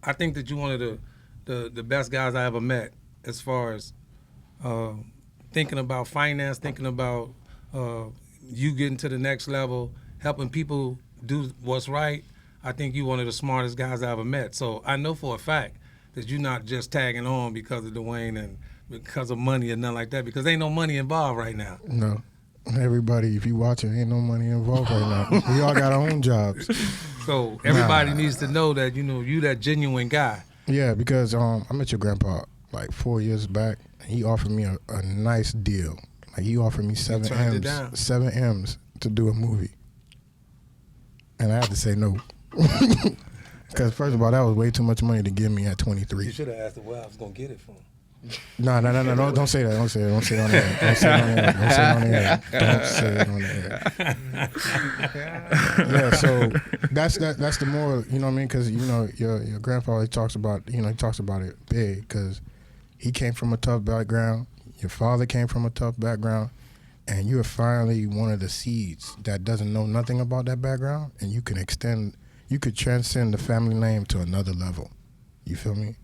I think that you're one of the best guys I ever met, as far as thinking about finance, thinking about you getting to the next level, helping people do what's right. I think you're one of the smartest guys I ever met. So I know for a fact that you're not just tagging on because of Dwyane and because of money or nothing like that, because ain't no money involved right now. No. Everybody, if you watching, ain't no money involved right now. We all got our own jobs. So everybody needs to know that, you know, you that genuine guy. Yeah, because I met your grandpa like 4 years back. He offered me a nice deal. Like, he offered me 7 M's to do a movie. And I had to say no. Because first of all, that was way too much money to give me at 23. You should have asked him where I was going to get it from. No, don't say that. Don't say it. Don't say it on the air. Don't say it on the air. Yeah, so that's the moral, you know what I mean? Because, you know, your grandfather, he talks about it big, because he came from a tough background. Your father came from a tough background, and you are finally one of the seeds that doesn't know nothing about that background, and you could transcend the family name to another level. You feel me?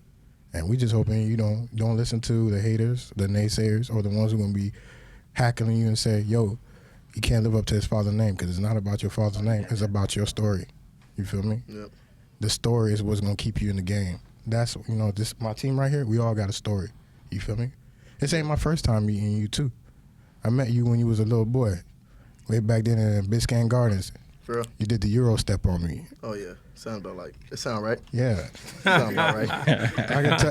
And we just hoping you don't listen to the haters, the naysayers, or the ones who are going to be hackling you and say, yo, he can't live up to his father's name, because it's not about your father's name. It's about your story. You feel me? Yep. The story is what's going to keep you in the game. That's, you know, this my team right here, we all got a story. You feel me? This ain't my first time meeting you, too. I met you when you was a little boy, way back then in Biscayne Gardens. For real? You did the Euro step on me. Oh, yeah. It sound right. Yeah. Sound about right.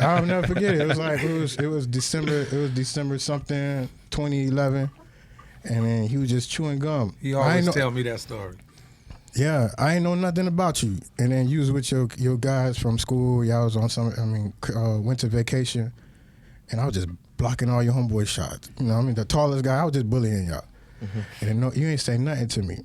I'll never forget it. It was like it was December something, 2011, and then he was just chewing gum. He always tell me that story. Yeah, I ain't know nothing about you, and then you was with your guys from school. Y'all was on winter vacation, and I was just blocking all your homeboy shots. You know what I mean? The tallest guy, I was just bullying y'all, and then you ain't say nothing to me.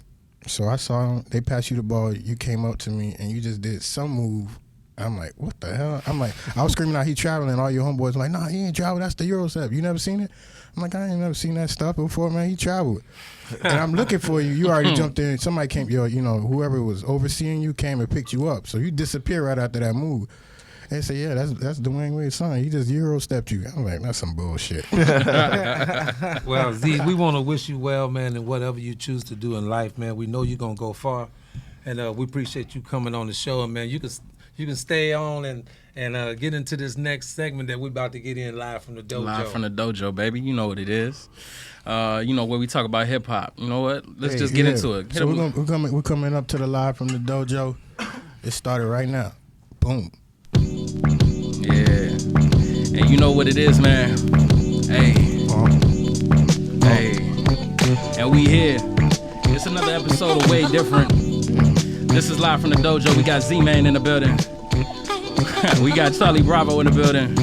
So I saw him, they passed you the ball, you came up to me, and you just did some move. I'm like, what the hell? I was screaming out, he traveling, all your homeboys were like, nah, he ain't travel, that's the Euro step. You never seen it? I'm like, I ain't never seen that stuff before, man, he traveled. And I'm looking for you, you already jumped in, somebody came, whoever was overseeing you came and picked you up. So you disappear right after that move. They say, yeah, that's Dwyane Wade's son. He just Euro stepped you. I'm like, that's some bullshit. Well, Z, we want to wish you well, man, in whatever you choose to do in life, man. We know you're gonna go far, and we appreciate you coming on the show. And man, you can stay on and get into this next segment that we're about to get in live from the dojo. Live from the dojo, baby. You know what it is. You know, where we talk about hip hop. You know what? Let's just get into it. So we're coming up to the live from the dojo. It started right now. Boom. Yeah. And you know what it is, man. Hey. Hey. And we here. It's another episode of Way Different. This is live from the dojo. We got Z-Man in the building. We got CharleeBravo in the building.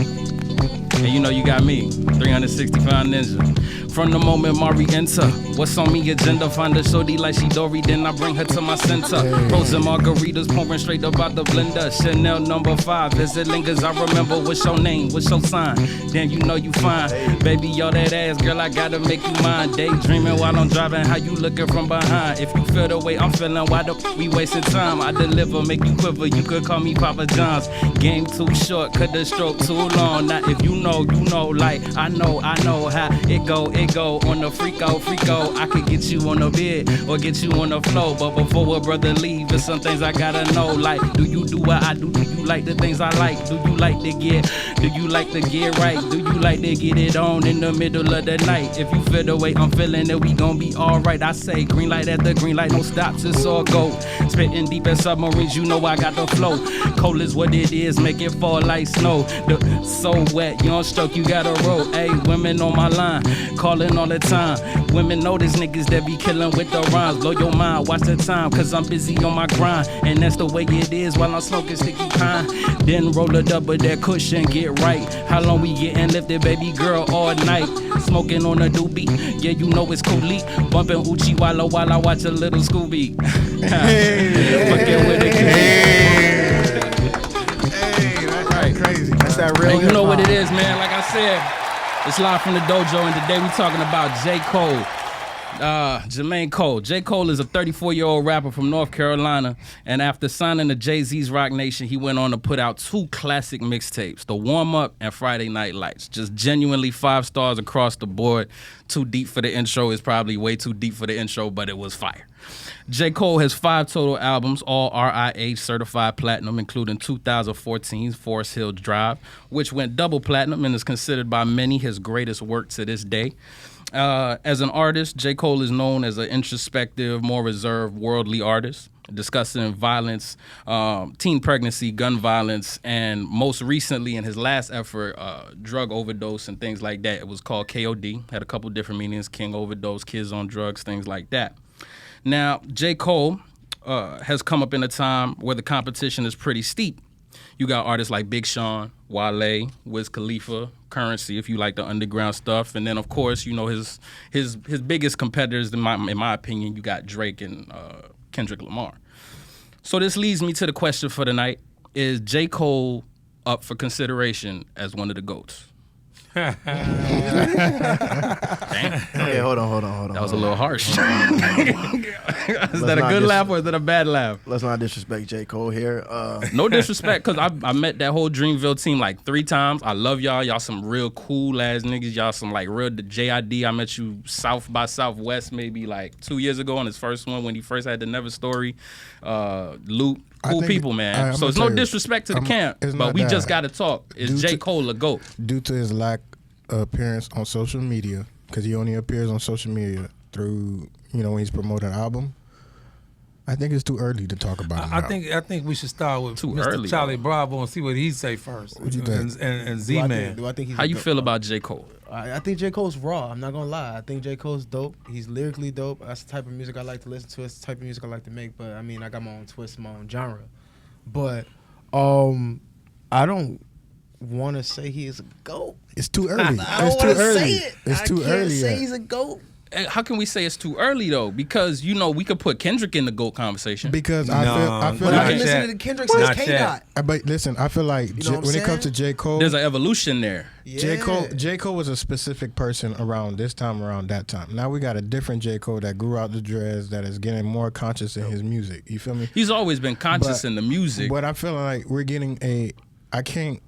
And you know you got me, 365 Ninja. From the moment Mari enter, what's on me agenda? Find a shorty like she Dory, then I bring her to my center. Rose and margaritas pouring straight up out the blender. Chanel number 5, as it lingers, I remember what's your name, what's your sign. Damn, you know you fine. Baby, yo, that ass, girl, I gotta make you mine. Daydreaming while I'm driving, how you looking from behind? If you feel the way I'm feeling, why the we wasting time? I deliver, make you quiver, you could call me Papa John's. Game too short, cut the stroke too long. Now if you know, like I know how it go on the freako. I could get you on the bed or get you on the floor, but before a brother leave, there's some things I gotta know. Like, do you do what I do? Do you like the things I like? Do you like to get right? Do you like to get it on in the middle of the night? If you feel the way I'm feeling, then we gon' be alright. I say green light at the green light, no stops, it's all go. Spitting deep as submarines, you know I got the flow. Cold is what it is, make it fall like snow. So wet, you don't stroke, you gotta roll. Ayy, women on my line, calling all the time. Women know these niggas that be killing with the rhymes. Blow your mind, watch the time, cause I'm busy on my grind. And that's the way it is while I'm smoking sticky pine. Then roll it up with that cushion, get right. How long we getting lifted, baby girl, all night. Smoking on a doobie, yeah, you know it's coolie. Bumping Uchi while I watch a little Scooby. Fucking with it. Hey, that's crazy. That's that real. And you know what it is, man. Like I said, it's live from the dojo, and today we talking about J. Cole. Jermaine Cole. J. Cole is a 34-year-old rapper from North Carolina, and after signing to Jay-Z's Rock Nation, he went on to put out 2 classic mixtapes, The Warm Up and Friday Night Lights. Just genuinely 5 stars across the board. Too deep for the intro. It's probably way too deep for the intro, but it was fire. J. Cole has 5 total albums, all RIA certified platinum, including 2014's Forest Hill Drive, which went double platinum and is considered by many his greatest work to this day. As an artist, J. Cole is known as an introspective, more reserved, worldly artist, discussing violence, teen pregnancy, gun violence, and most recently in his last effort, drug overdose and things like that. It was called KOD, had a couple different meanings, king overdose, kids on drugs, things like that. Now, J. Cole has come up in a time where the competition is pretty steep. You got artists like Big Sean, Wale, Wiz Khalifa, Currency, if you like the underground stuff, and then of course, you know his biggest competitors, in my opinion, you got Drake and Kendrick Lamar. So this leads me to the question for the night: is J. Cole up for consideration as one of the GOATs? Damn. Okay, hold on. That was a little harsh. Is that a good laugh or is that a bad laugh? Let's not disrespect J. Cole here. No disrespect, because I met that whole Dreamville team like 3 times. I love y'all. Y'all some real cool ass niggas. Y'all some like real JID. I met you South by Southwest maybe like 2 years ago on his first one when he first had the Never Story. Luke. Cool people, man. So it's no disrespect to the camp, but we just got to talk. Is J. Cole a GOAT? Due to his lack of appearance on social media, because he only appears on social media through, when he's promoting an album, I think it's too early to talk about him. I think we should start with Too Mr. early, CharleeBravo and see what he say first. What you think? And Z-Man. Do I think he's How you feel about J. Cole? I think J. Cole's raw. I'm not gonna lie. I think J. Cole's dope. He's lyrically dope. That's the type of music I like to listen to. It's the type of music I like to make. But I mean, I got my own twist, my own genre. But I don't want to say he is a GOAT. It's too early. I don't want to say it. It's too I early. can't say he's a GOAT. How can we say it's too early though? Because we could put Kendrick in the GOAT conversation. Because I feel But I've been like. listening to Kendrick since K-Dot. But listen, I feel like when it comes to J. Cole, there's an evolution there. Yeah. J. Cole was a specific person around this time, around that time. Now we got a different J. Cole that grew out the dreads, that is getting more conscious in his music. You feel me? He's always been conscious in the music. But I feel like we're getting I can't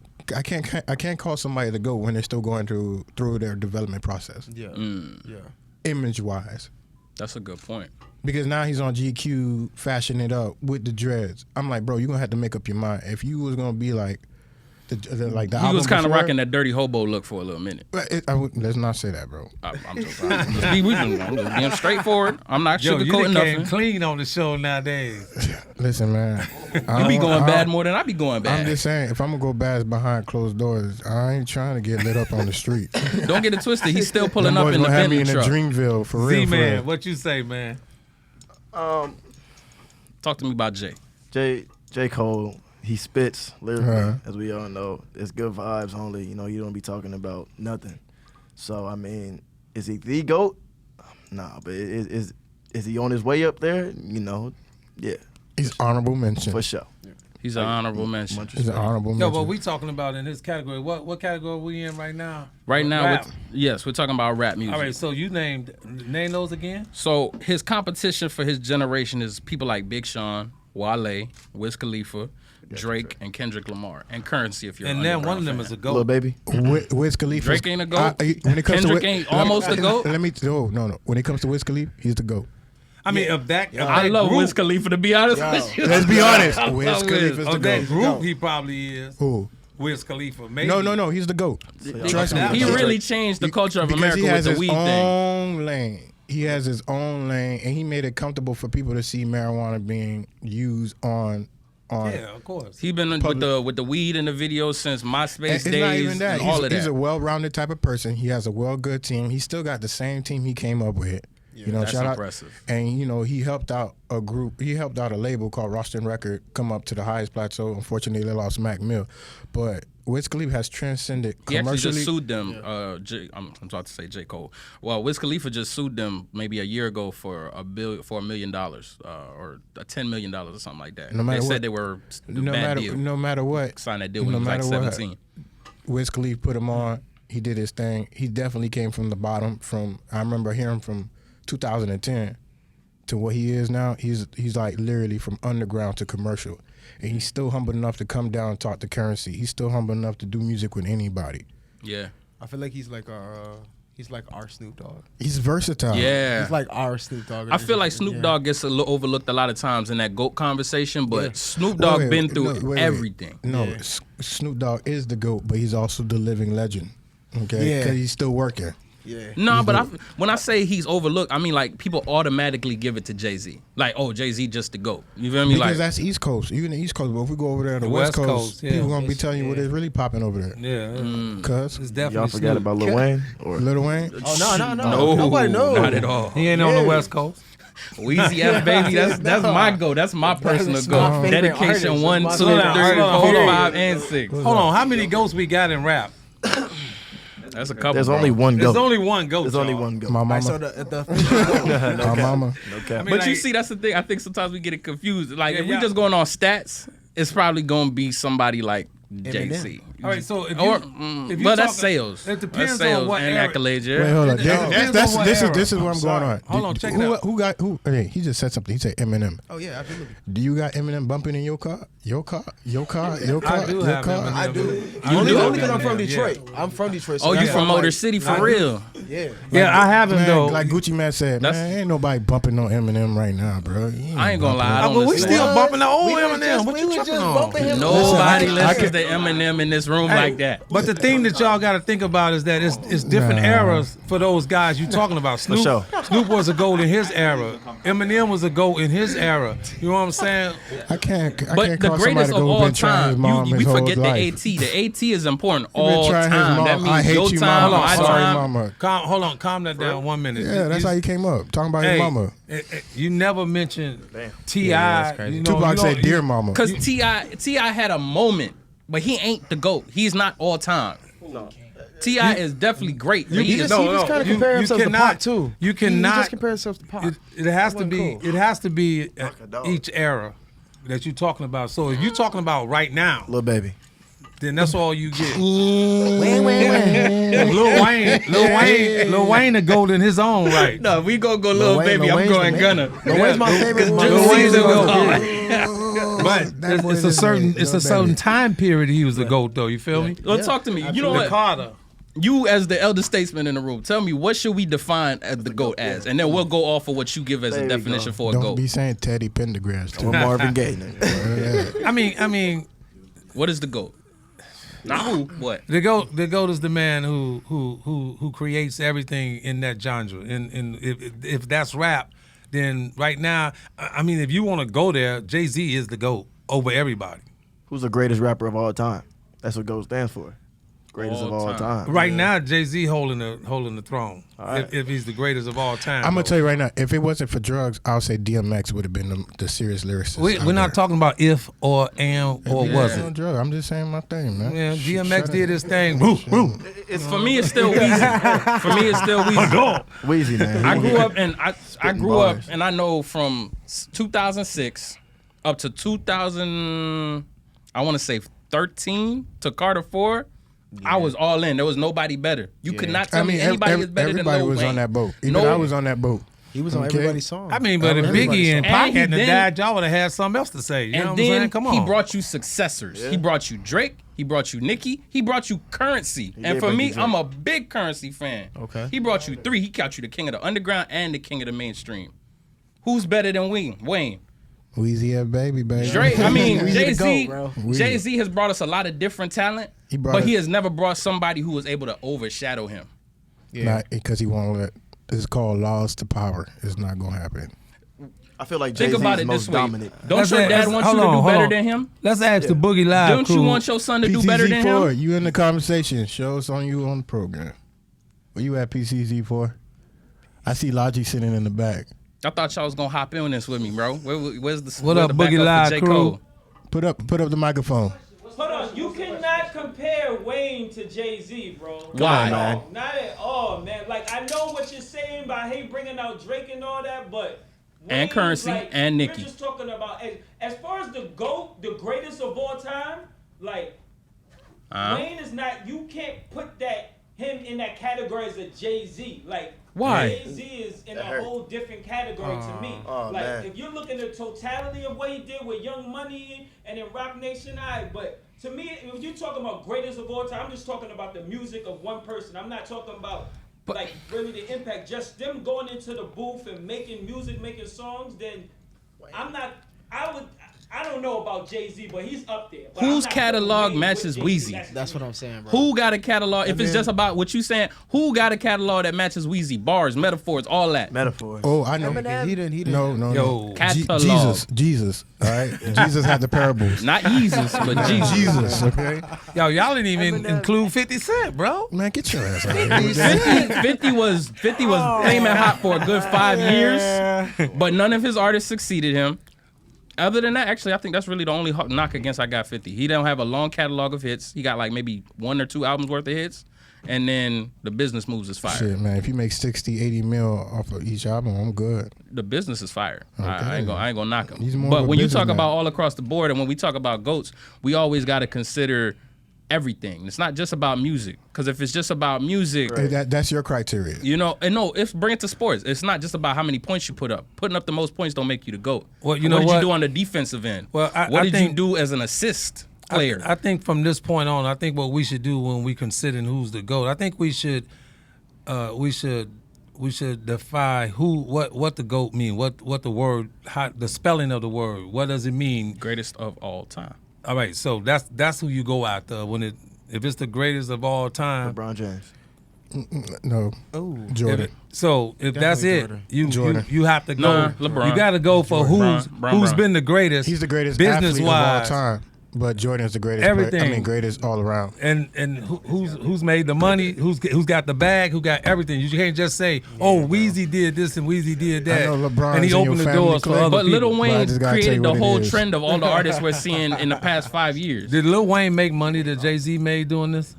call somebody the GOAT when they're still going through their development process. Yeah. Yeah. Image wise. That's a good point. Because now he's on GQ fashioning it up with the dreads. I'm like, bro, you're going to have to make up your mind. If you was going to be like, Like the He album was kind of before. rocking that dirty hobo look for a little minute. Let's not say that, bro. I'm just being straightforward. I'm not Yo, you sugarcoating came nothing. clean on the show nowadays. Listen, man. You be going bad more than I be going bad. I'm just saying, if I'm gonna go bad behind closed doors, I ain't trying to get lit up on the street. Don't get it twisted. He's still pulling Them up boys in the gonna have me Bentley in a truck. Dreamville for real. for Z-Man, real. what you say, man? Talk to me about Jay. J. Cole, he spits lyrically, Uh-huh. as we all know. It's good vibes only. You know, you don't be talking about nothing. So, I mean, is he the GOAT? Nah, but is he on his way up there? You know, yeah, He's honorable mention. for sure. He's an honorable mention. Much He's an respect. honorable Yo, mention. but we talking about in his category. What category are we in right now? Right now, Rap. we're talking about rap music. All right, so you name those again. So his competition for his generation is people like Big Sean, Wale, Wiz Khalifa, Drake, and Kendrick Lamar, and Currency. If you're And an then one of underground them fan. is a Little GOAT. baby. Wiz Khalifa. Drake ain't a GOAT? When it comes Kendrick to ain't almost a GOAT? Let me. No. When it comes to Wiz Khalifa, he's the GOAT. I mean, of that, I love group, Wiz Khalifa, to be honest with you. Let's be honest. I Wiz love Khalifa's the Of that GOAT. group, he probably is. Who? Wiz Khalifa. Maybe. No. He's the GOAT. Trust me. He really changed the culture of Because America he has with the his weed thing. own lane. He has his own lane, and he made it comfortable for people to see marijuana being used on. Yeah, of course. He been with the weed in the videos since MySpace It's days not even that. and all of that. He's a well-rounded type of person. He has a well-good team. He still got the same team he came up with. You know, That's shout impressive. out. And you know, he helped out a group. He helped out a label called Roston Record come up to the highest plateau. Unfortunately, they lost Mac Mill, but Wiz Khalifa has transcended He actually commercially. just sued them. I'm about to say J. Cole. Well, Wiz Khalifa just sued them maybe a year ago for $1 million or $10 million or something like that. No matter they what- said they were no bad matter deal. no matter what, Signed that deal when no he was like matter what, 17. Wiz Khalifa put him on. He did his thing. He definitely came from the bottom. I remember hearing from 2010 to what he is now. He's like literally from underground to commercial, and he's still humble enough to come down and talk to Currency. He's still humble enough to do music with anybody. Yeah. I feel like he's like our Snoop Dogg. He's versatile. Yeah. He's like our Snoop Dogg. I feel like Snoop Dogg gets overlooked a lot of times in that GOAT conversation, but Snoop Dogg Wait, been through wait. everything. No, Snoop Dogg is the GOAT, but he's also the living legend. Okay, Yeah. because he's still working. Yeah. No, but when I say he's overlooked, I mean like people automatically give it to Jay-Z. Like, oh, Jay-Z just the GOAT. You feel me? Because Like, that's East Coast. Even the East Coast, but if we go over there to the The West West Coast, Coast, yeah. people gonna be telling you what is really popping over there. Yeah, Cuz it's definitely. Y'all forgot Snoop. about Lil Wayne? Or Lil Wayne, Oh no. no, Nobody knows. not at all. He ain't on the West Coast. Weezy F baby, that's my GOAT. That's my personal That's my GOAT. favorite Dedication artist. 1, 2, That's 3, my 4, favorite. 5, and 6. Hold on, how many ghosts we got in rap? That's a couple. there's bro. only one There's goat. only one ghost. There's only y'all. one goat. my All mama, right, so the official my mama. No cap. I mean, But you like- see, that's the thing. I think sometimes we get it confused. Like, Yeah, if we yeah. just going on stats, it's probably going to be somebody like Jay-Z. All right, so if you, Or, if you but that's talking- sales. It depends That's sales on what and era. accolades. Yeah. Wait, hold on. depends on what era. This is where I'm going on. Hold on, check it out. Who got who? Hey, he just said something. He said Eminem. Oh yeah, absolutely. Do you got Eminem bumping in your car? Your car? I do have Eminem. I do. You Only do? because I'm from Yeah. Detroit. I'm from Detroit. So Oh, you that's from why I'm Motor like- City for I do. real? Yeah. Yeah, I have him Man, though. like Gucci Man said, man, That's- ain't nobody bumping on Eminem right now, bro. I ain't gonna lie. I Oh, don't but we listen. still bumping the old We were Eminem. just- What we you were tripping just on? bumping him. Nobody Listen, listens to Eminem in this room like that. But the thing that y'all got to think about is that it's different eras for those guys you talking about. Snoop, sure. Snoop was a GOAT in his era. Eminem was a GOAT in his era. You know what I'm saying? I can't But can't the call greatest somebody of who all been trying his time, mom we his whole forget the life. AT. The AT is important He been all trying his time. mom. That I means hate your you, time, mama. my Sorry, time. mama. Hold on, calm that down 1 minute. Yeah, that's how you came up. Talking about his mama. You never mentioned T.I. that's crazy. You know, Tupac you said, don't- "Dear mama." Because T.I. had a moment, but he ain't the GOAT. He's not all time. T.I. is definitely great. but he just- is- he just kinda compare himself to cannot- Pac, too. You He cannot. just compare himself to Pac. It has to Wasn't be. cool. It has to be at a dog. each era that you're talking about. So if you're talking about right now, Lil Baby. then that's all you get. Wait. Lil Wayne a gold in his own right. No, if we go Lil Wayne- Baby, Lil I'm Wayne's going the Gunna. Lil Wayne's my favorite. Lil Wayne's a goat. Oh, But that boy it's a is certain big. it's a Lil certain Baby. time period he was a goat though. You feel me? Well, talk to me. You know The what? Carter. You as the elder statesman in the room, tell me what should we define as the GOAT as, and then we'll go off of what you give as There a we definition go. for a Don't GOAT. be saying Teddy Pendergrass. Or Too. Marvin Gaye. nigga. I mean, What is the GOAT? Now who? What? The GOAT is the man who creates everything in that genre. And if that's rap, then right now, I mean, if you want to go there, Jay-Z is the GOAT over everybody. Who's the greatest rapper of all time? That's what GOAT stands for. Greatest of all time. Right now, Jay-Z holding the throne. Right. If he's the greatest of all time. I'm gonna tell you right now, if it wasn't for drugs, I'll say DMX would have been the serious lyricist. We're not talking about if or am or wasn't. Drug. I'm just saying my thing, man. Yeah, DMX did his thing. Boom, boom. For me, it's still Weezy. For me, it's still Weezy. Weezy, man. I grew up and I grew up bars. and I know from 2006 up to 2000, I want to say 13 to Carter 4. I was all in. There was nobody better. You could not tell me anybody is better than Lil everybody was Wayne. on that boat. Even No. I was on that boat. He was on Okay. everybody's song. I mean, but if Everybody's Biggie and song. Pac And he hadn't then- died, y'all would have had something else to say. You know And what I'm saying? then Come on. he brought you successors. He brought you Drake. He brought you Nicki. He brought you Currency. And did for bring me, you Drake. I'm a big Currency fan. Okay. He brought you 3. He got you the king of the underground and the king of the mainstream. Who's better than Wayne? Weezy had baby. Drake. I mean, Weezy the Jay-Z. GOAT, bro. Jay-Z has brought us a lot of different talent, He brought but it- he has never brought somebody who was able to overshadow him. Not because he won't let. It's called laws to power. It's not gonna happen. I feel like Think Jay-Z about is it most this way. dominant. Don't your dad want you to do better than him? Let's ask the Boogie Live Don't you crew. want your son to do better than PCZ4, him? you in the conversation. Show us on you on the program. Where you at, PCZ4? I see Logic sitting in the back. I thought y'all was gonna hop in on this with me, bro. Where's the What where's up, the Boogie backup Live for J. crew? Cole? Put up the microphone. Hold on, you cannot compare Wayne to Jay-Z, bro. Why? No, not at all, man. Like, I know what you're saying about him bringing out Drake and all that, but And Wayne, Currency like, and Nicki. We're just talking about as far as the GOAT, the greatest of all time. Like, Wayne is not. You can't put him in that category as a Jay-Z. Like, Why? Jay-Z is in a whole different category to me. Oh, like, man. if you're looking at the totality of what he did with Young Money and in Rock Nation, but to me, if you're talking about greatest of all time, I'm just talking about the music of one person. I'm not talking about like really the impact. Just them going into the booth and making music, making songs. Then I'm not. I don't know about Jay-Z, but he's up there. But Whose I'm not catalog putting Wayne matches with Jay-Z. Weezy? That's what I'm saying, bro. Who got a catalog? If it's just about what you saying, who got a catalog that matches Weezy? Bars, metaphors, all that. Metaphors. Oh, I know. He didn't. No. Yo. Catalog. Jesus. All right. Jesus had the parables. Not Jesus, but Jesus. Jesus. Okay. Yo, y'all didn't even include 50 Cent, bro. Man, get your ass out of here. 50 was flaming hot for a good 5 years, but none of his artists succeeded him. Other than that, actually, I think that's really the only knock against I Got 50. He don't have a long catalog of hits. He got like maybe 1 or 2 albums worth of hits, and then the business moves is fire. Shit, man. If you make 60, 80 mil off of each album, I'm good. The business is fire. Okay. I ain't gonna knock him. He's more of But a when you talk businessman. about all across the board, and when we talk about GOATs, we always got to consider everything. It's not just about music, because if it's just about music, Hey, that's your criteria. you know, and no, if bring it to sports, it's not just about how many points you put up. Putting up the most points don't make you the GOAT. Well, you know what did what? you do on the defensive end? Well, what I did think- you do as an assist player? I think from this point on, I think what we should do when we considering who's the GOAT, I think we should defy what the GOAT mean, what the word, the spelling of the word, what does it mean? Greatest of all time. All right, so that's who you go after if it's the greatest of all time. LeBron James. No. Jordan. If that's it, Jordan. you have to go. Nah, LeBron. You got to go for who's Bron. been the greatest. He's the greatest business athlete of all wise. time. But Jordan's the greatest. Everything. Greatest all around. And who's made the money? Who's got the bag? Who got everything? You can't just say, Weezy did this and Weezy did that. I know LeBron's and he in your opened the family doors for clique, other But people. Lil I Wayne just gotta tell created you the what it whole is. trend of all the artists we're seeing in the past 5 years. Did Lil Wayne make money that Jay-Z made doing this?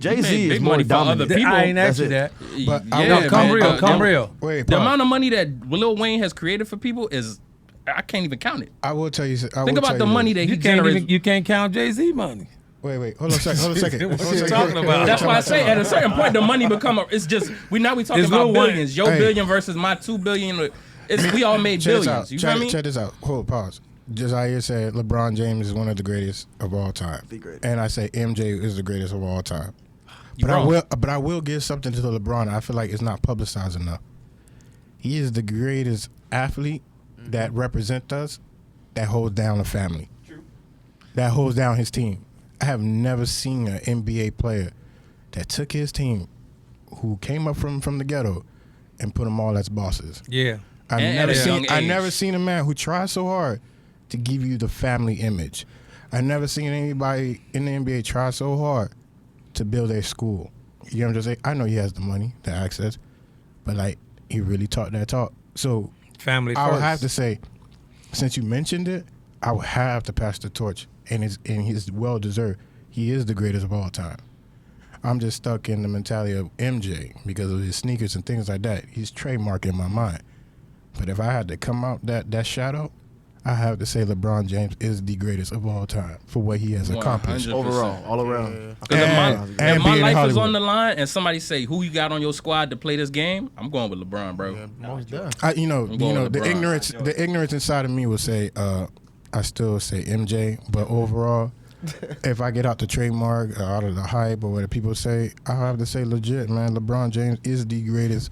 Jay-Z made is big more money for other dominant. people. I ain't asked you That's that. But Yeah, Come man, real, but come real. Wait, The Pop. amount of money that Lil Wayne has created for people is, I can't even count it. I will tell you. Think about the money that he generates. You can't count Jay-Z money. Wait. Hold on a second. What you talking about? That's why I say at a certain point the money become. It's just we talking It's about Lil Wayne. billions. Your Hey. billion versus my 2 billion. We all made Check this billions. out. You feel me? Check this out. Hold, pause. Zaire said LeBron James is one of the greatest of all time. The greatest. And I say MJ is the greatest of all time. You But wrong. I will give something to LeBron. I feel like it's not publicized enough. He is the greatest athlete that represents us, that holds down a family. True. That holds down his team. I have never seen an NBA player that took his team, who came up from the ghetto, and put them all as bosses. Yeah. I've And never at a seen. young I age. never seen a man who tried so hard to give you the family image. I never seen anybody in the NBA try so hard to build a school. You know what I'm saying? I know he has the money, the access, but like he really taught that talk. So Family I would first. have to say, since you mentioned it, I would have to pass the torch, and he's well deserved. He is the greatest of all time. I'm just stuck in the mentality of MJ because of his sneakers and things like that. He's trademarked in my mind. But if I had to come out that shadow, I have to say LeBron James is the greatest of all time for what he has accomplished. 100%. Overall, all around. Because if my and being in life is Hollywood. on the line and somebody say who you got on your squad to play this game, I'm going with LeBron, bro. Yeah, most definitely. I'm going with The LeBron. ignorance inside of me will say, I still say MJ, but overall, if I get out the trademark, out of the hype or what people say, I have to say legit, man. LeBron James is the greatest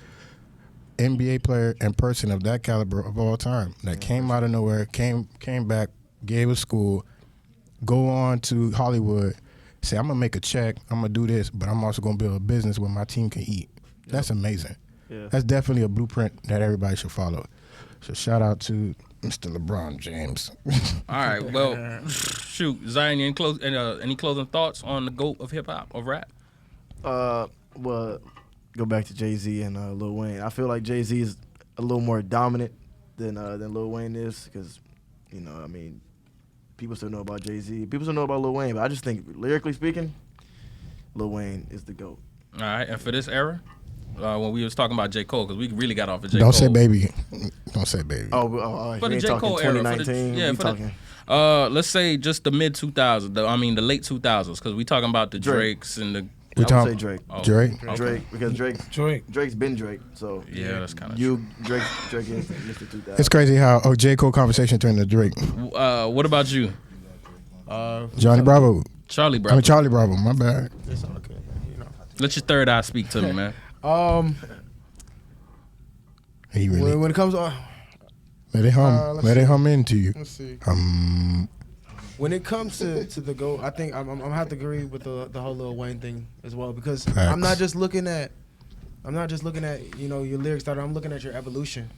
NBA player and person of that caliber of all time. That came out of nowhere, came back, gave a school, go on to Hollywood, say I'm gonna make a check, I'm gonna do this, but I'm also gonna build a business where my team can eat. That's amazing. Yeah. That's definitely a blueprint that everybody should follow. So shout out to Mr. LeBron James. All right, well, shoot, Zion, any closing thoughts on the GOAT of hip hop, of rap? Well, go back to Jay-Z and Lil Wayne. I feel like Jay-Z is a little more dominant than Lil Wayne is because, you know, I mean, people still know about Jay-Z. People still know about Lil Wayne, but I just think, lyrically speaking, Lil Wayne is the GOAT. All right, and for this era, when we was talking about J. Cole, because we really got off of J. Don't Cole. say baby. Don't say baby. Oh, For we the ain't J. talking Cole era. 2019. Yeah, we for talking let's say just the mid 2000s. The late 2000s, because we talking about the Drake. Drakes and the. We I would talking say Drake. Oh, Drake. okay. Drake, because Drake's been Drake. So Yeah, that's kind of Drake is Mr. 2000. It's crazy how J. Cole conversation turned to Drake. What about you, Johnny Bravo. Charlie, bro? I mean Charlie Bravo. My bad. It's all good, you know. Let your third eye speak to me, man. He really When it comes on, let it hum. let's Let it see. hum into you. let's see. When it comes to the GOAT, I think I'm gonna have to agree with the whole Lil Wayne thing as well because Facts. I'm not just looking at you know your lyrics that I'm looking at your evolution.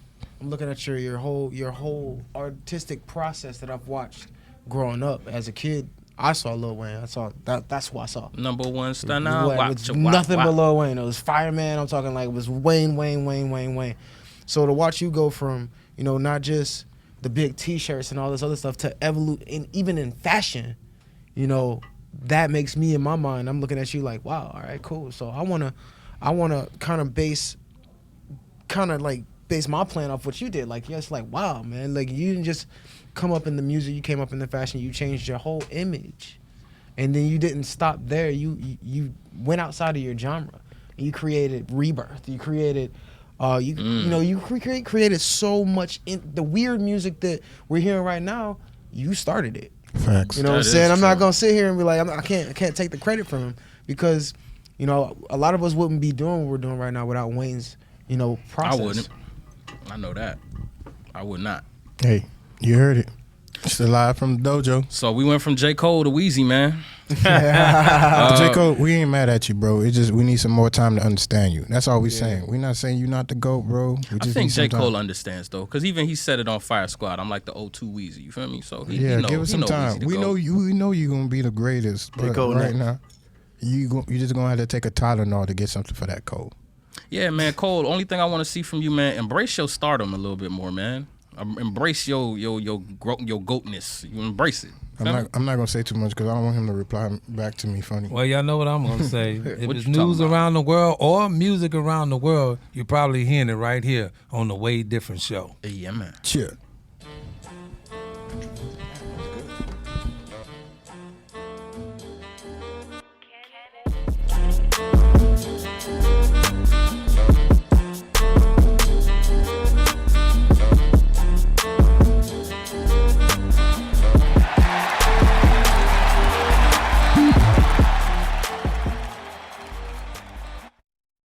I'm looking at your whole artistic process that I've watched growing up as a kid. I saw Lil Wayne. I saw that. That's who I saw. Number one stunner. It was nothing but Lil Wayne. It was Fireman. I'm talking like it was Wayne. So to watch you go from, you know, not just the big T-shirts and all this other stuff to evolve, and even in fashion, you know, that makes me in my mind. I'm looking at you like, wow, all right, cool. So I wanna kind of base my plan off what you did. Like, yes, like wow, man. Like you didn't just come up in the music. You came up in the fashion. You changed your whole image. And then you didn't stop there. You went outside of your genre. You created Rebirth. You created, you created so much in the weird music that we're hearing right now. You started it. Facts. You know what I'm That saying? is I'm not true. gonna sit here and be like, I can't take the credit from him because, you know, a lot of us wouldn't be doing what we're doing right now without Wayne's, you know, process. I wouldn't. I know that. I would not. Hey, you heard it. It's live from the dojo. So we went from J. Cole to Weezy, man. J. Cole, we ain't mad at you, bro. It's just we need some more time to understand you. That's all we saying. We're not saying you're not the GOAT, bro. We I just think need some J. time. Cole understands though, because even he said it on Fire Squad. I'm like the O2 Weezy. You feel me? So he Yeah, know, give us he some know time. Weezy the We GOAT. know you're gonna be the greatest. But Cole right next. now, you just gonna have to take a Tylenol to get something for that Cole. Yeah, man, Cole. Only thing I want to see from you, man, embrace your stardom a little bit more, man. Embrace your goatness. You embrace it. I'm not gonna say too much because I don't want him to reply back to me funny. Well, y'all know what I'm gonna say. If What it's you talking news about? around the world or music around the world, you're probably hearing it right here on the Wade Different Show. Yeah, man. Cheer.